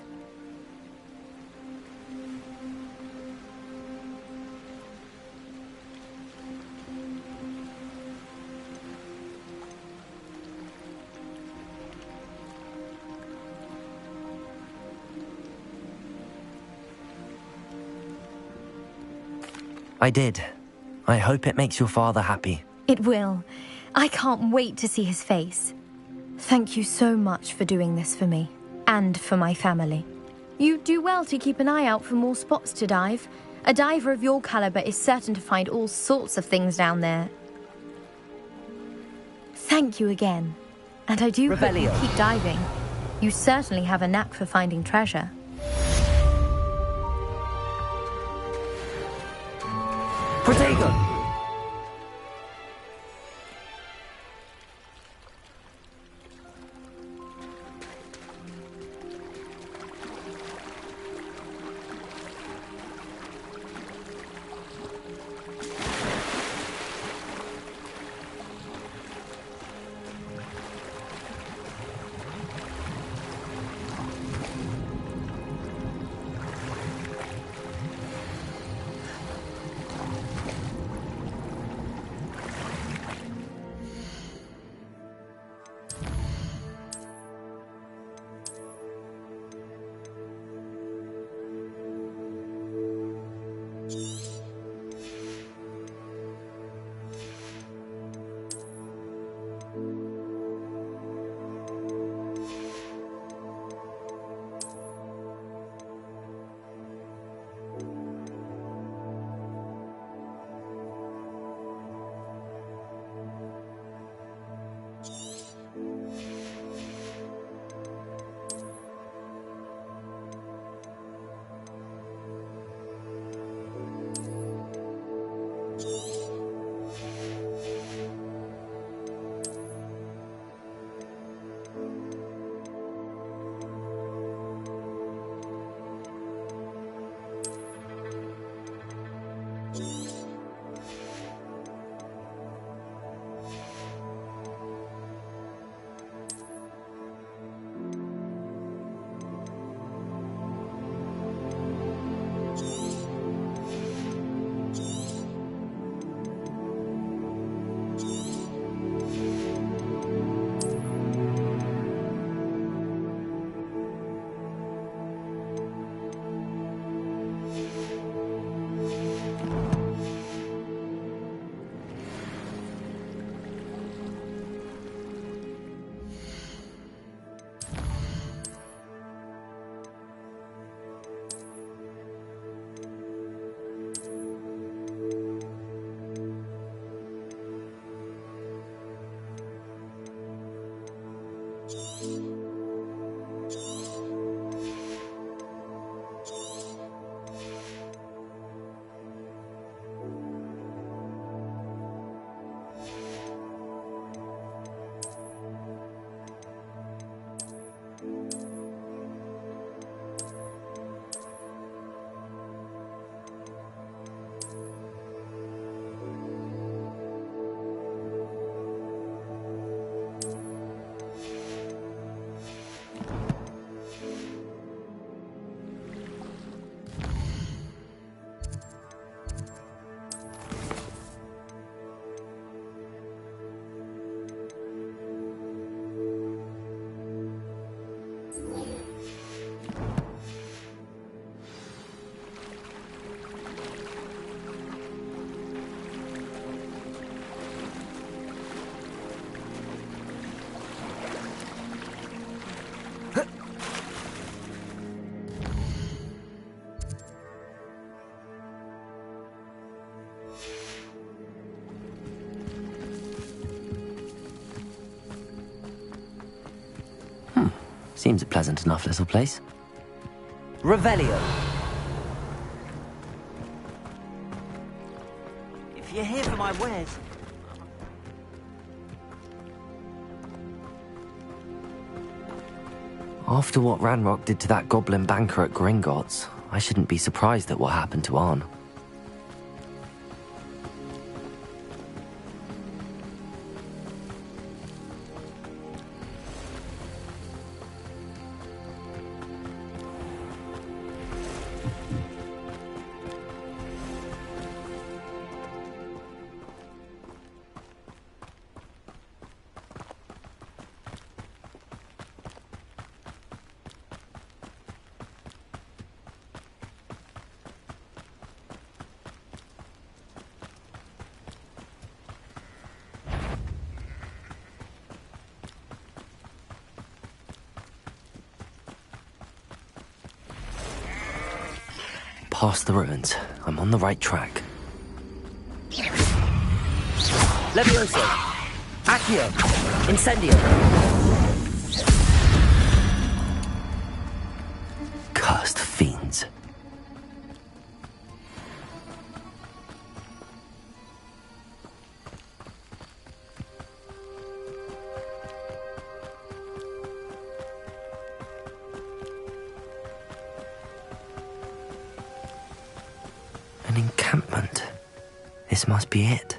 I did. I hope it makes your father happy. It will. I can't wait to see his face. Thank you so much for doing this for me, and for my family. You do well to keep an eye out for more spots to dive. A diver of your caliber is certain to find all sorts of things down there. Thank you again. And I do hope you keep diving. You certainly have a knack for finding treasure. Protego! Seems a pleasant enough little place. Revelio. If you're here for my wares... After what Ranrock did to that goblin banker at Gringotts, I shouldn't be surprised at what happened to Arn. Past the ruins. I'm on the right track. Levioso! Accio! Incendio! Cursed fiends. An encampment. This must be it.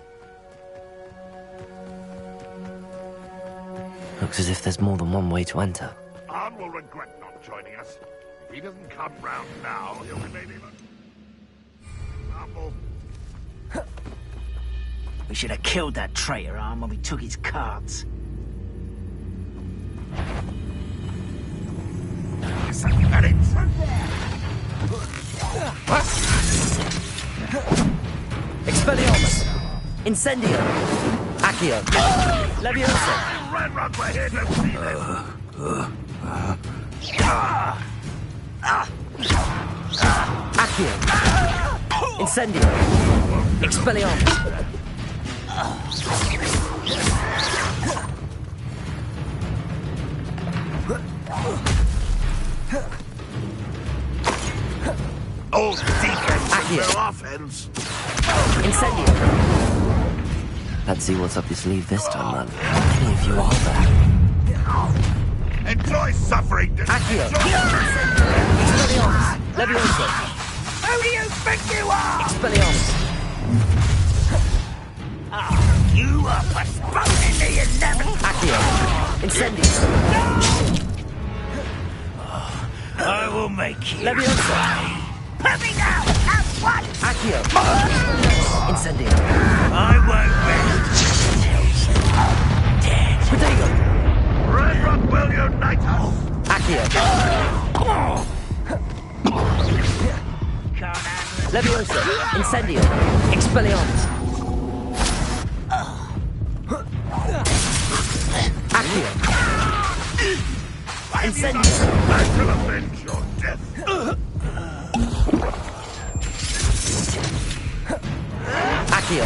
Looks as if there's more than one way to enter. Arn will regret not joining us. If he doesn't come round now, he'll be maybe... We should have killed that traitor, Arn, when we took his cards. Expelliarmus! Incendio! Accio! Levioso! Ranrock, we're here to see this! Accio! Incendio! Expelliarmus! Old deacon! Accio! No offense! Incendio! Let's see what's up your sleeve this time, man. How many of you are there? Enjoy suffering! Accio! Expelliarmus! Levioso! Who do you think you are? Expelliarmus! You are postponing the inevitable! Accio! Incendio! I will make you Levioso! Put me down at once! Accio! Incendio! I won't rest dead. Protego! Ranrock will unite us! Accio! Levioso! Incendio! Expelliarmus! Accio! Incendio! I shall avenge your death! Accio!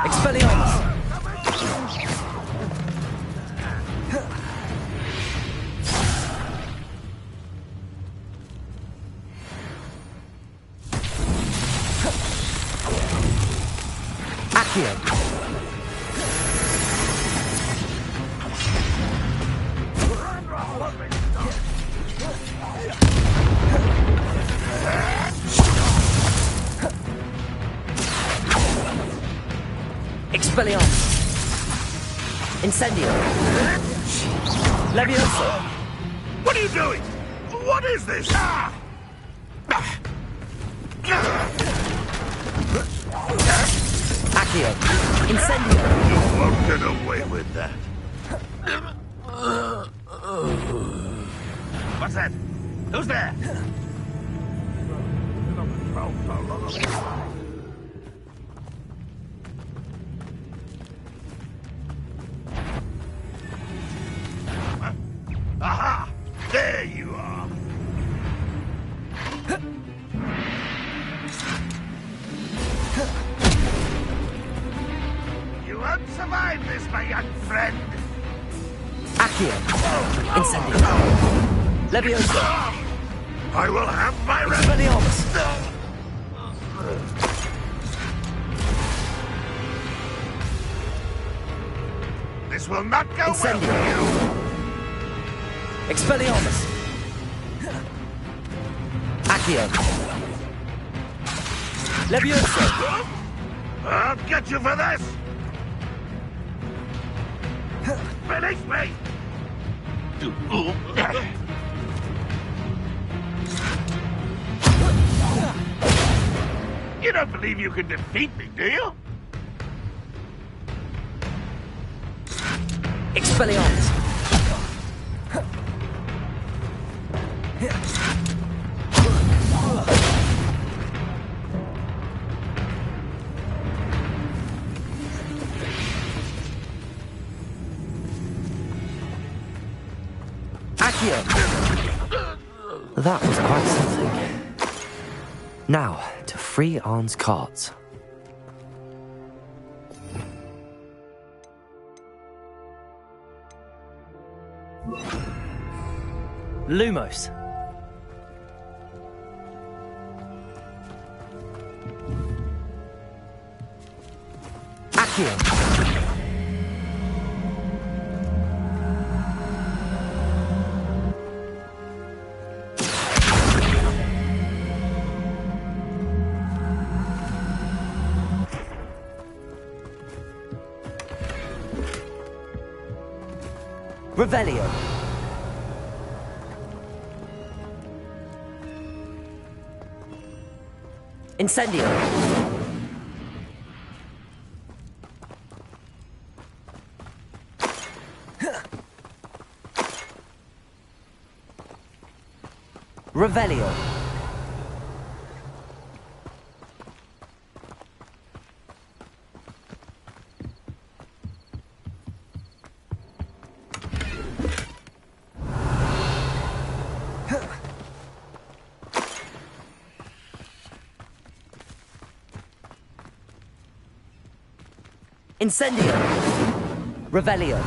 Expelliarmus! Accio! Expelliarmus! Incendio! Levioso! What are you doing? What is this? Accio! Incendio! You won't get away with that. What's that? Who's there? Aha! There you are! survive this, my young friend. Accio. Incendio. Leviosa. I will have my Expelliarmus. This will not go Incendio. well for you. Expelliarmus. Accio. Leviosa. I'll get you for this. Finish me. You don't believe you can defeat me, do you? Expelliarmus. Accio. That was quite something. Now, to free Arn's carts. Lumos. Accio. Revelio. Incendio. Revelio. Incendio. Revelio.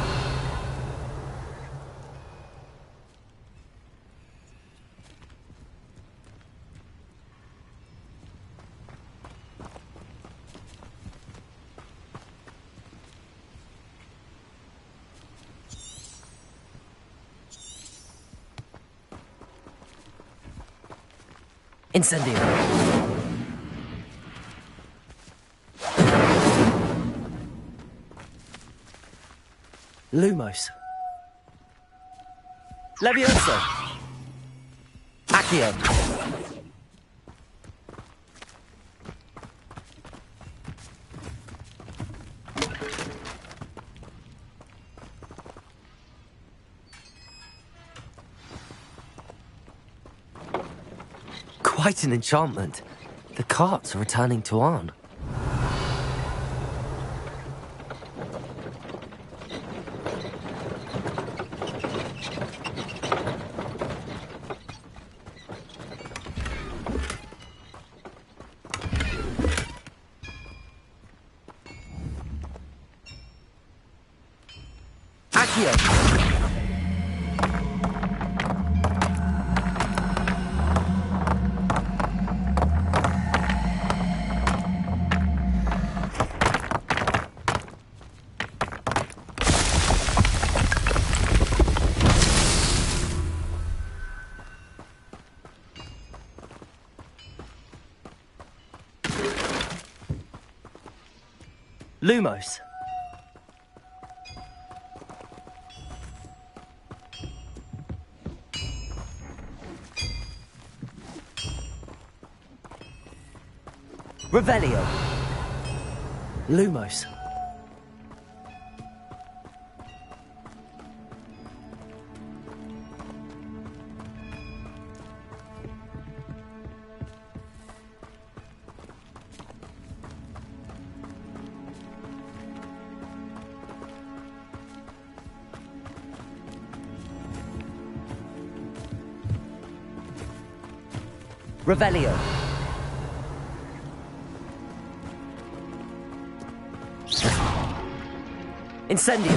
Incendio. Lumos. Leviosa. Accio. Quite an enchantment. The carts are returning to Arn. Lumos. Revelio. Lumos. Revelio. Incendio!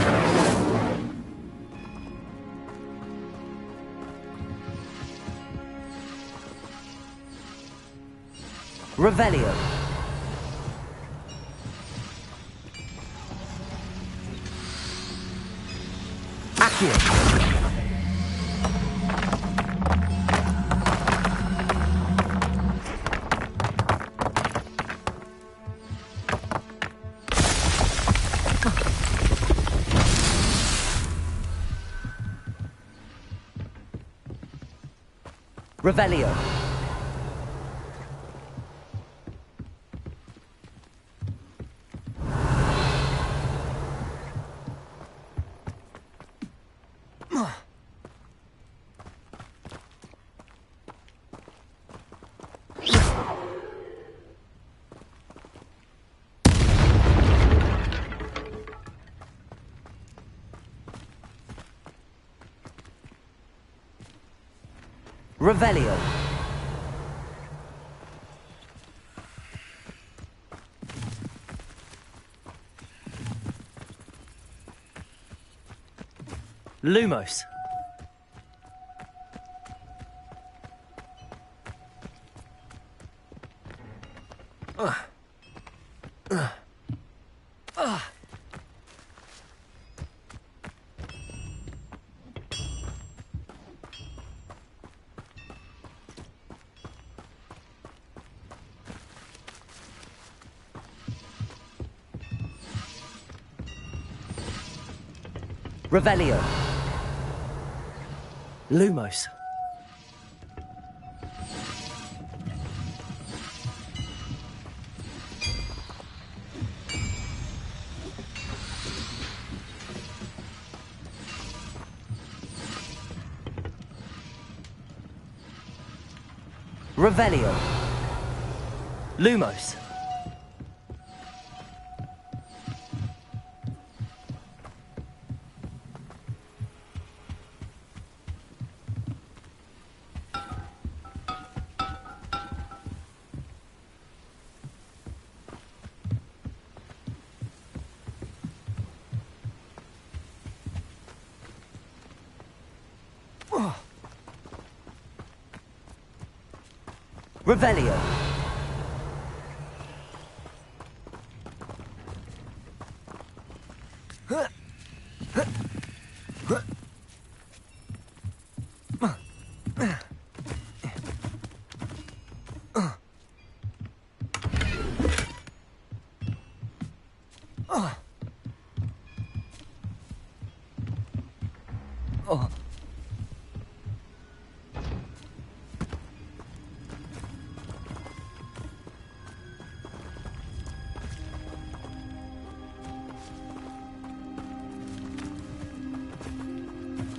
Revelio! Accio! Revelio. Revelio. Lumos. Revelio. Lumos. Revelio. Lumos. Revelio.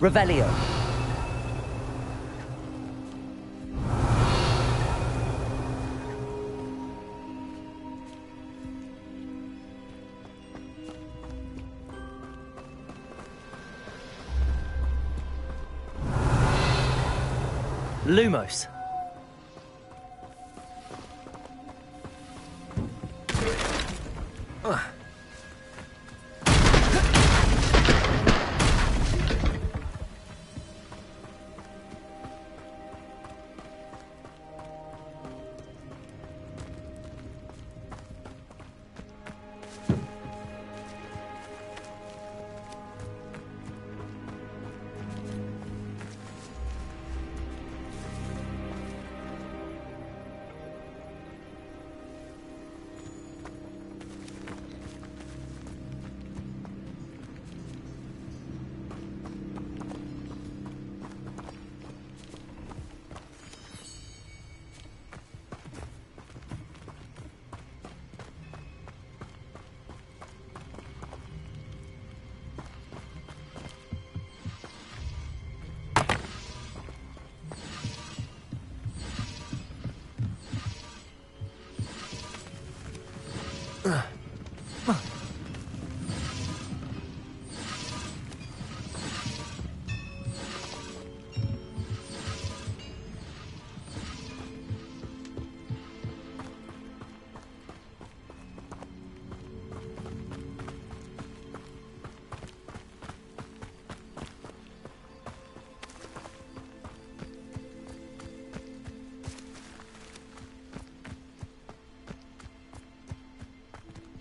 Revelio. Lumos.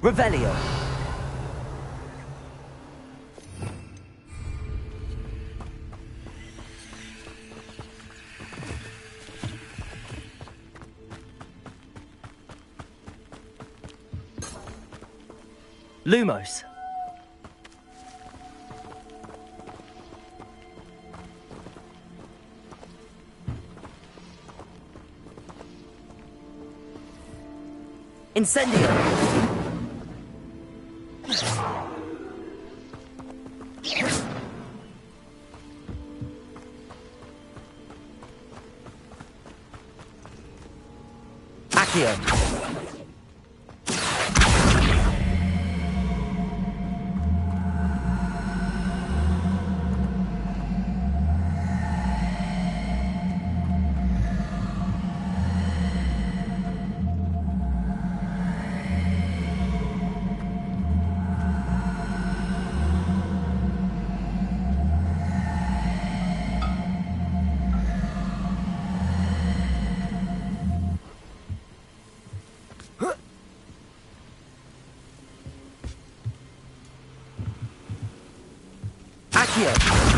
Revelio. Lumos. Incendio. Accio.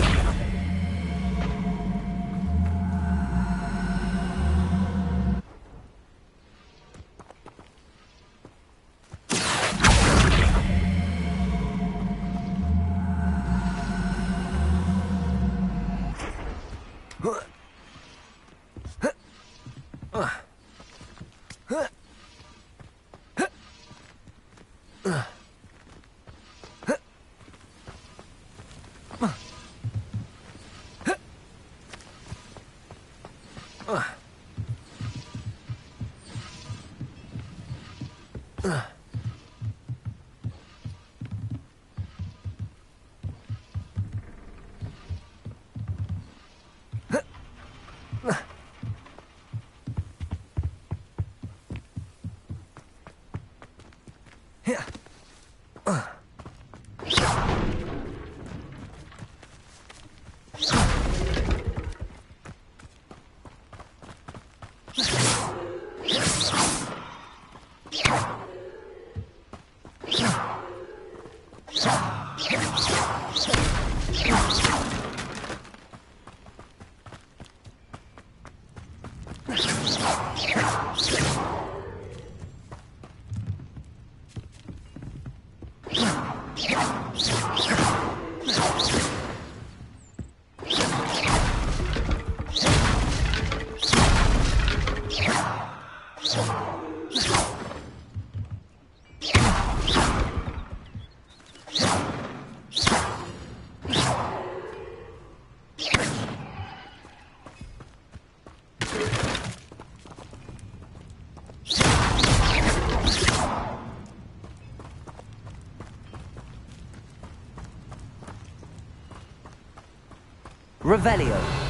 Revelio.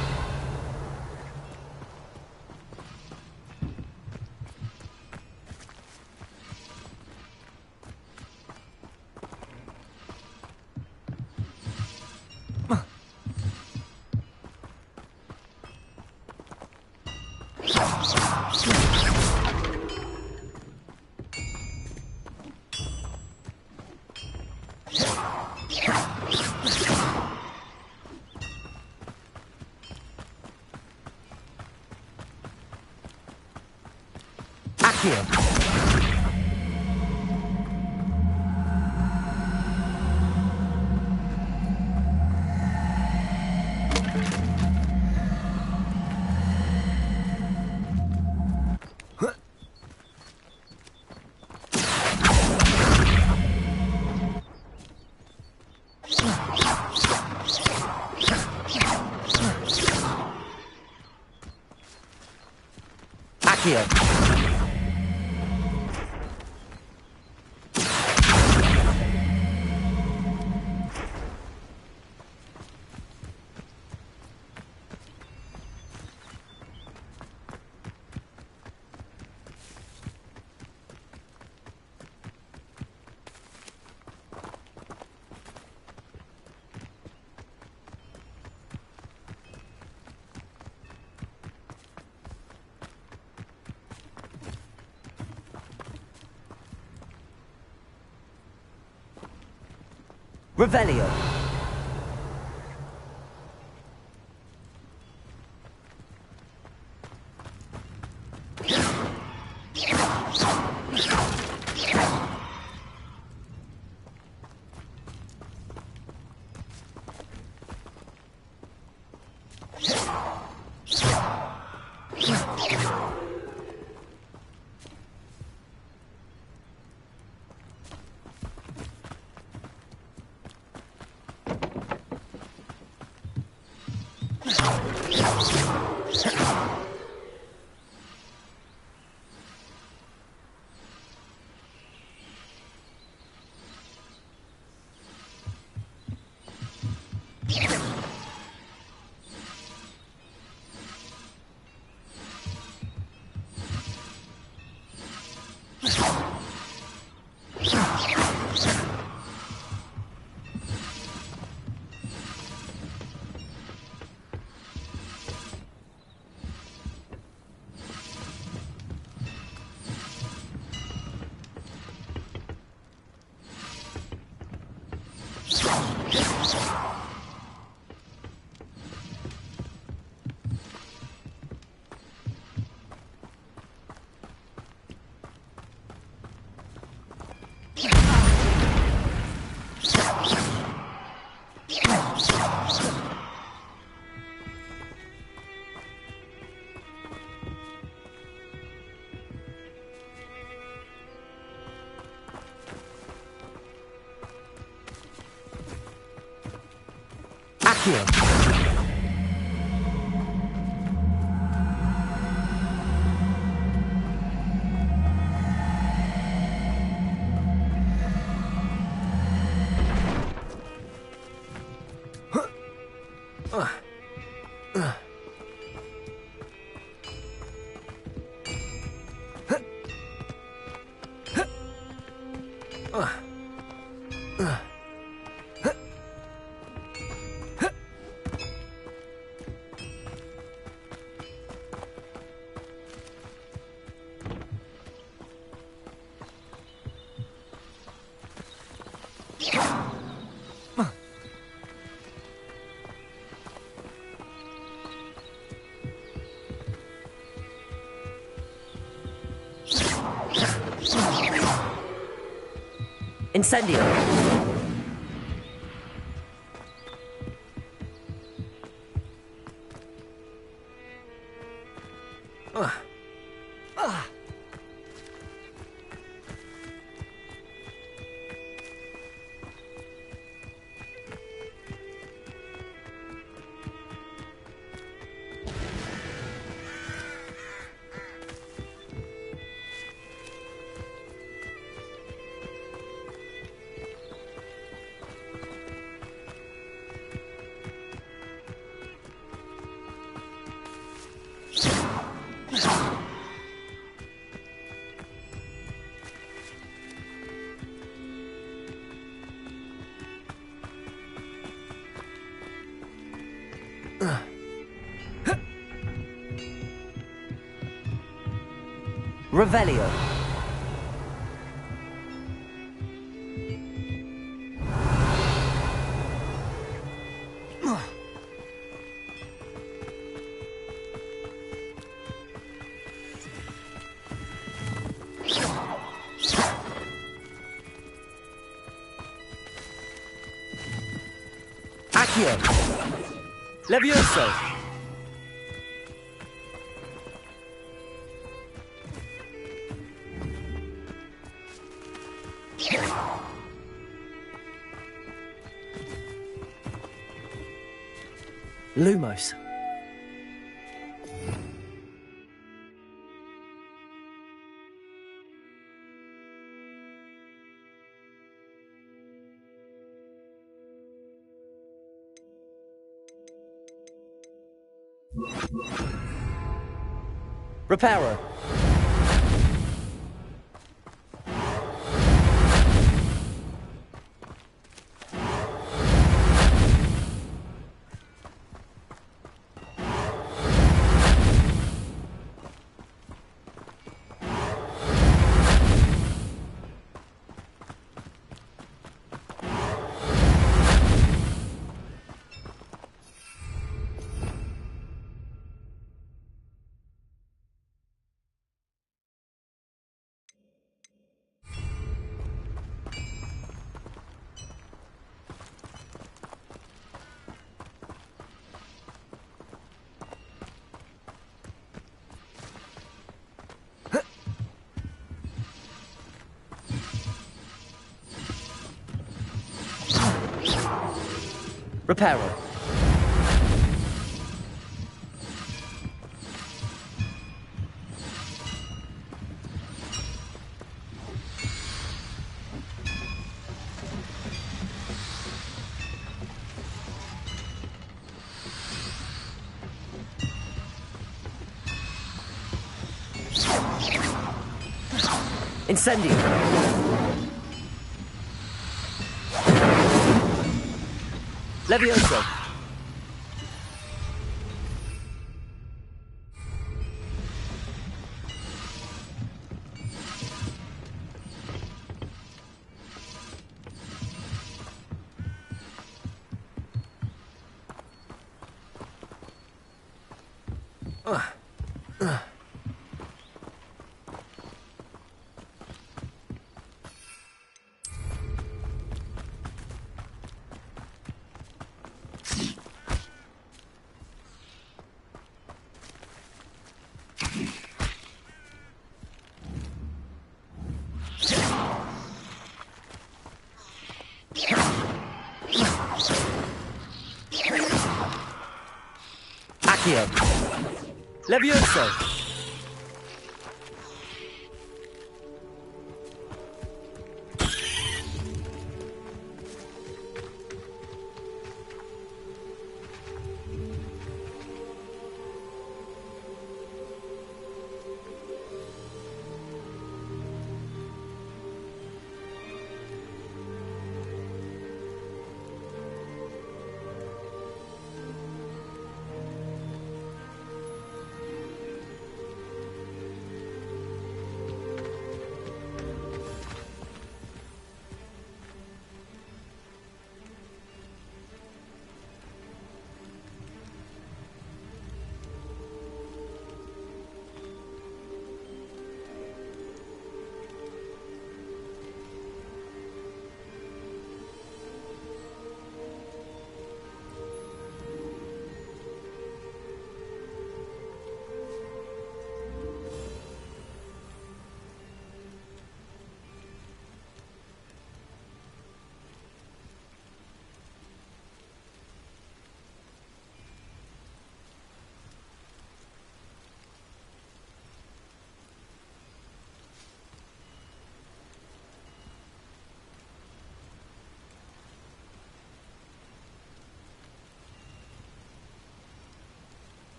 Revelio. Incendio. Revelio. Accio. Levioso. Lumos. Reparo. Reparo. Incendio. Levioso. Accio. Levioso.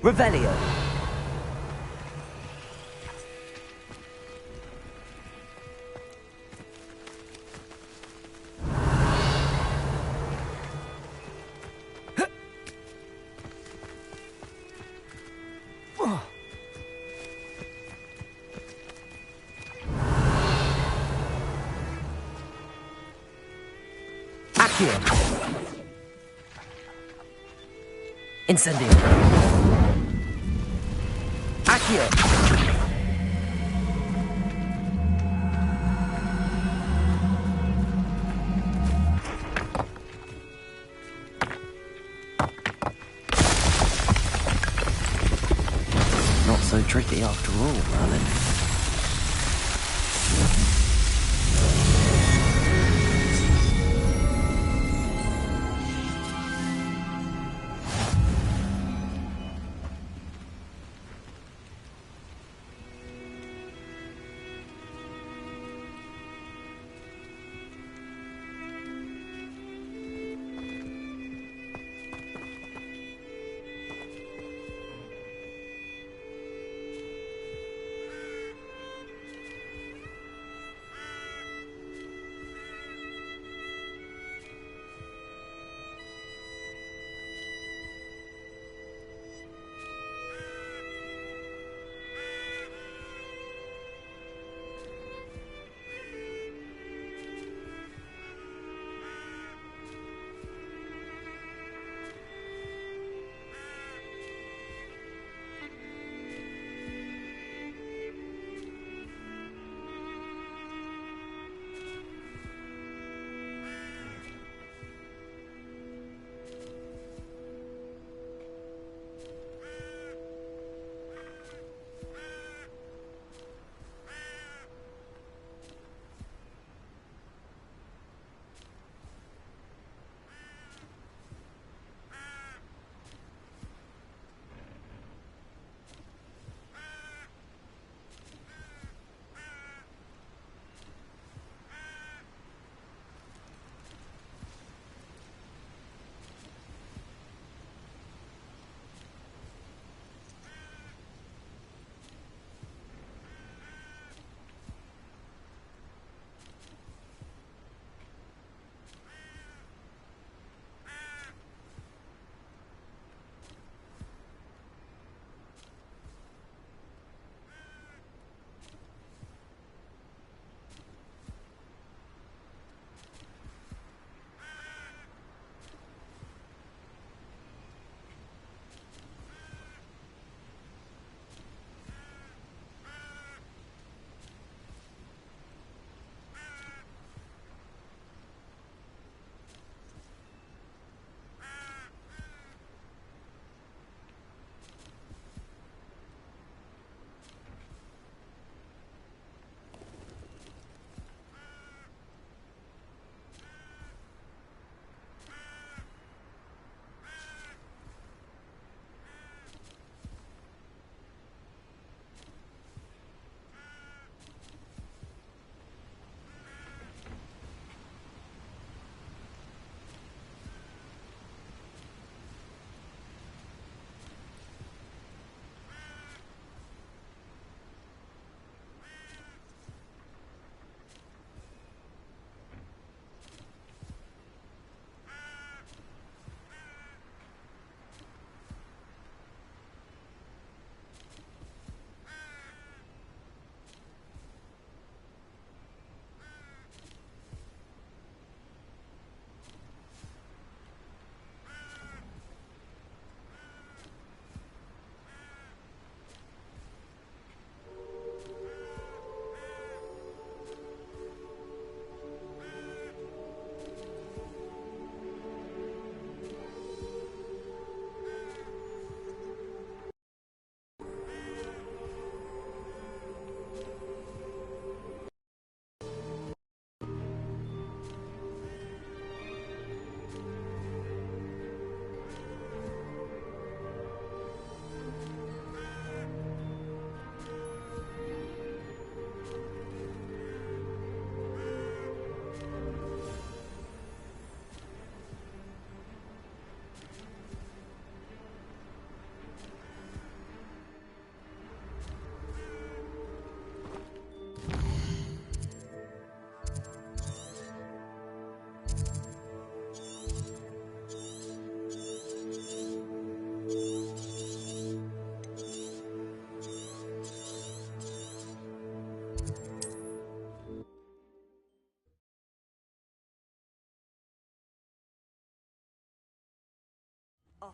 Revelio. Accio. Incendio. Accio. Not so tricky after all, Merlin.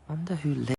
Wonder who lives.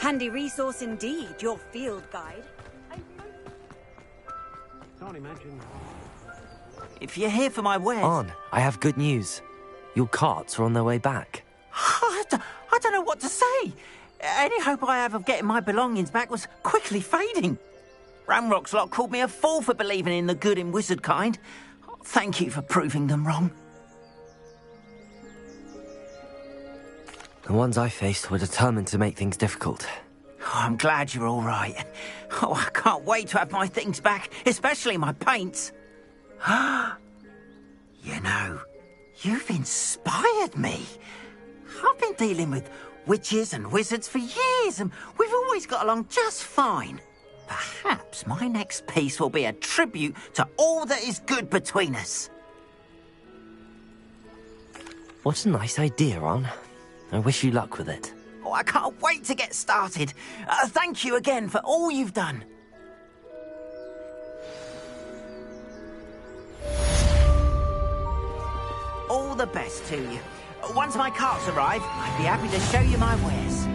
Handy resource indeed, your field guide. Can't imagine. If you're here for my wares... On, I have good news. Your carts are on their way back. I don't know what to say. Any hope I have of getting my belongings back was quickly fading. Ramrock's lot called me a fool for believing in the good in wizard kind. Thank you for proving them wrong. The ones I faced were determined to make things difficult. Oh, I'm glad you're all right. Oh, I can't wait to have my things back, especially my paints. You know, you've inspired me. I've been dealing with witches and wizards for years, and we've always got along just fine. Perhaps my next piece will be a tribute to all that is good between us. What a nice idea, Ron. I wish you luck with it. Oh, I can't wait to get started. Thank you again for all you've done. All the best to you. Once my carts arrive, I'd be happy to show you my wares.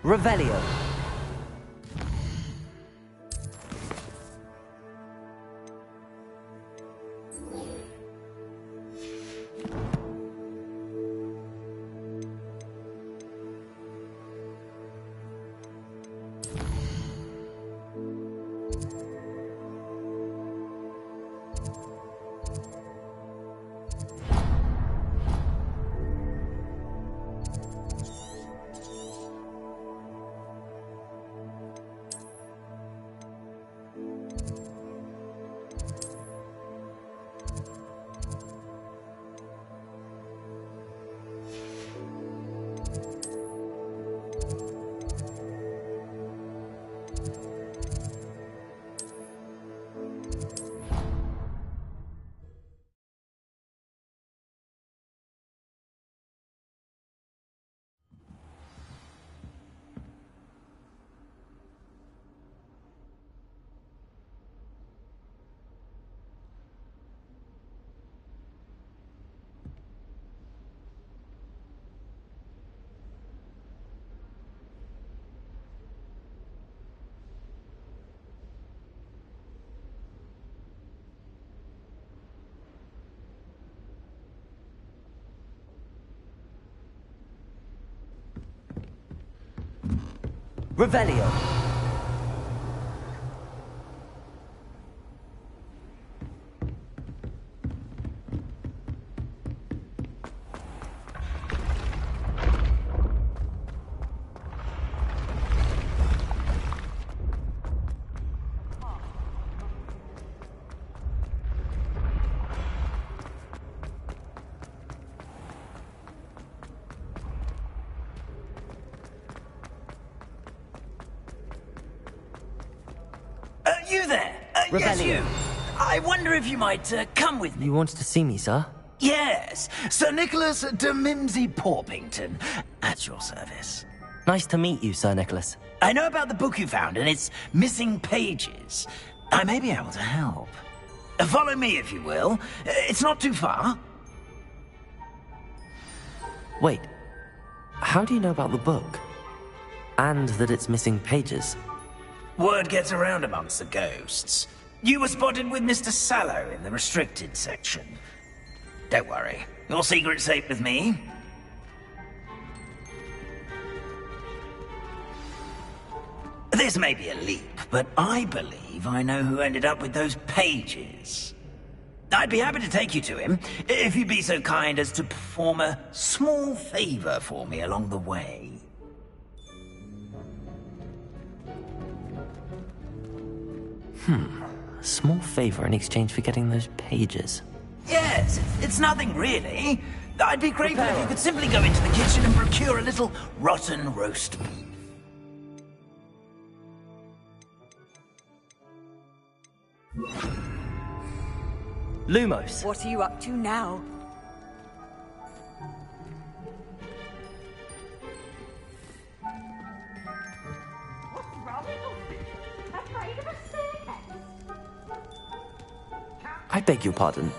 Revelio. Revelio. You there? Yes, you. I wonder if you might come with me. You wanted to see me, sir? Yes, Sir Nicholas de Mimsy Porpington, at your service. Nice to meet you, Sir Nicholas. I know about the book you found and its missing pages. I may be able to help. Follow me, if you will. It's not too far. Wait, how do you know about the book? And that it's missing pages? Word gets around amongst the ghosts. You were spotted with Mr. Sallow in the restricted section. Don't worry, your secret's safe with me. This may be a leap, but I believe I know who ended up with those pages. I'd be happy to take you to him, if you'd be so kind as to perform a small favor for me along the way. A small favor in exchange for getting those pages. Yes, it's nothing really. I'd be grateful if you could simply go into the kitchen and procure a little rotten roast beef. Lumos. What are you up to now? I beg your pardon.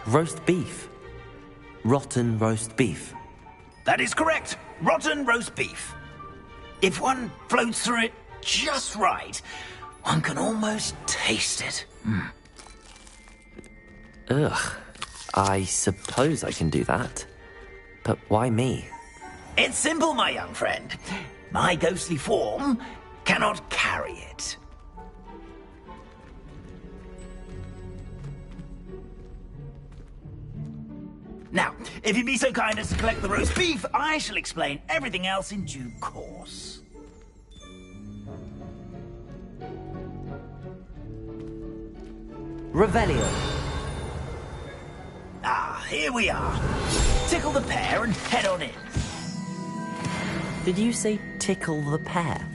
Roast beef. Rotten roast beef. That is correct. Rotten roast beef. If one floats through it just right, one can almost taste it. Ugh. I suppose I can do that. But why me? It's simple, my young friend. My ghostly form cannot carry it. Now, if you'd be so kind as to collect the roast beef, I shall explain everything else in due course. Revelio. Ah, here we are. Tickle the pear and head on in. Did you say tickle the pear?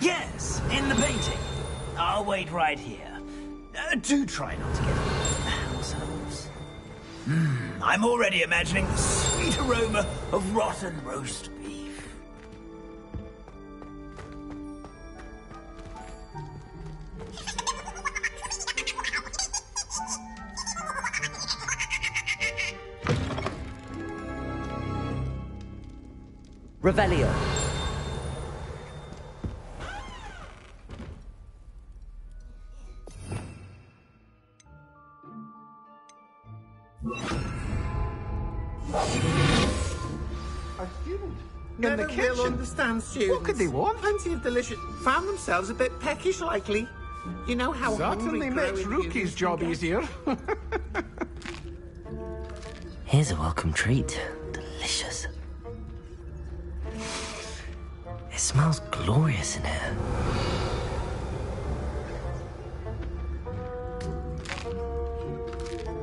Yes, in the painting. I'll wait right here. Do try not to get ourselves. I'm already imagining the sweet aroma of rotten roast beef. Revelio. A student in the kitchen. Will understand students. What could they want? Plenty of delicious. Found themselves a bit peckish, likely. You know how certainly makes Rookie's job easier. Here's a welcome treat. Delicious. It smells glorious in here.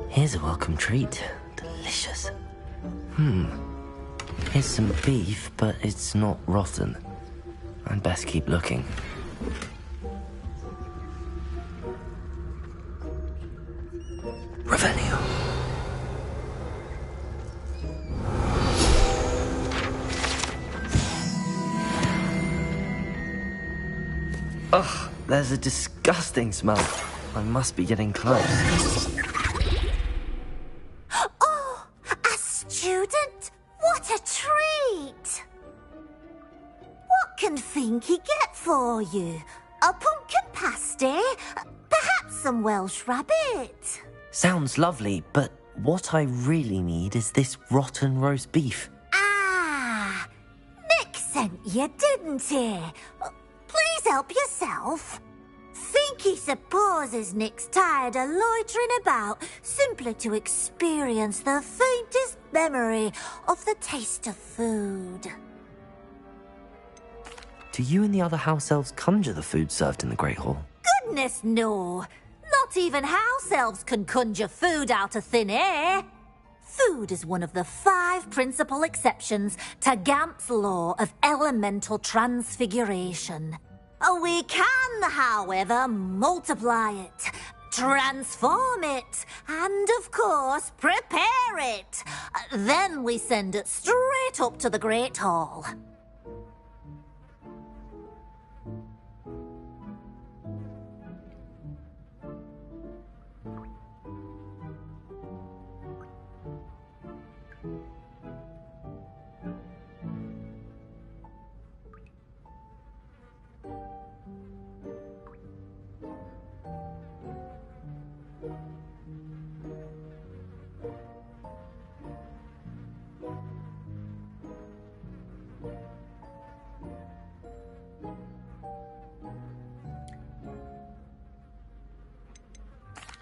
Here's a welcome treat. Delicious. Here's some beef, but it's not rotten. I'd best keep looking. Revelio. Ugh, there's a disgusting smell. I must be getting close. Oh, a student? What a treat! What can Finky get for you? A pumpkin pasty? Perhaps some Welsh rabbit? Sounds lovely, but what I really need is this rotten roast beef. Ah, Nick sent you, didn't he? Please help yourself. Finky supposes Nick's tired of loitering about simply to experience the faintest memory of the taste of food. Do you and the other house elves conjure the food served in the Great Hall? Goodness, no. Not even house elves can conjure food out of thin air. Food is one of the 5 principal exceptions to Gamp's law of elemental transfiguration. We can, however, multiply it, transform it, and, of course, prepare it. Then we send it straight up to the Great Hall.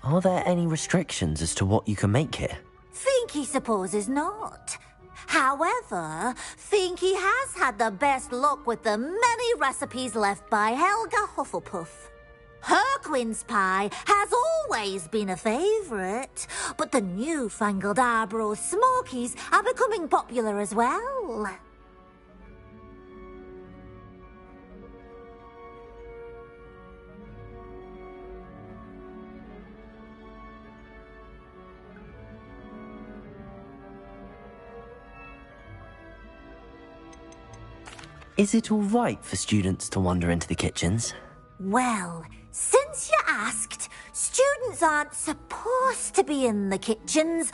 Are there any restrictions as to what you can make here? Finky supposes not. However, Finky has had the best luck with the many recipes left by Helga Hufflepuff. Her quince pie has always been a favourite, but the newfangled Arbroath Smokies are becoming popular as well. Is it all right for students to wander into the kitchens? Well, since you asked, students aren't supposed to be in the kitchens,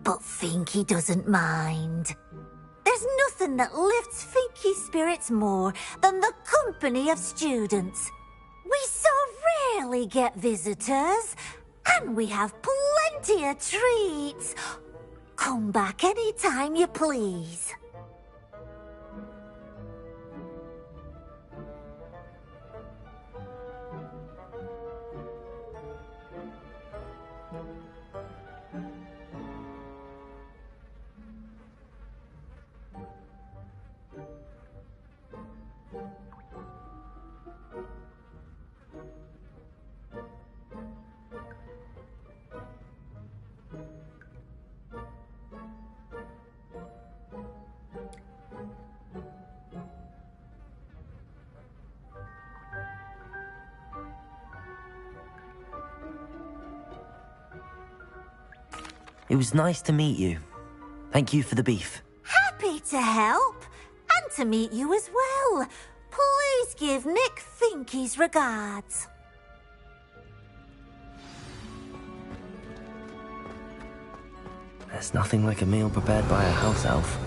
but Finky doesn't mind. There's nothing that lifts Finky's spirits more than the company of students. We so rarely get visitors, and we have plenty of treats. Come back any time you please. It was nice to meet you. Thank you for the beef. Happy to help, and to meet you as well. Please give Nick Finky's regards. There's nothing like a meal prepared by a house elf.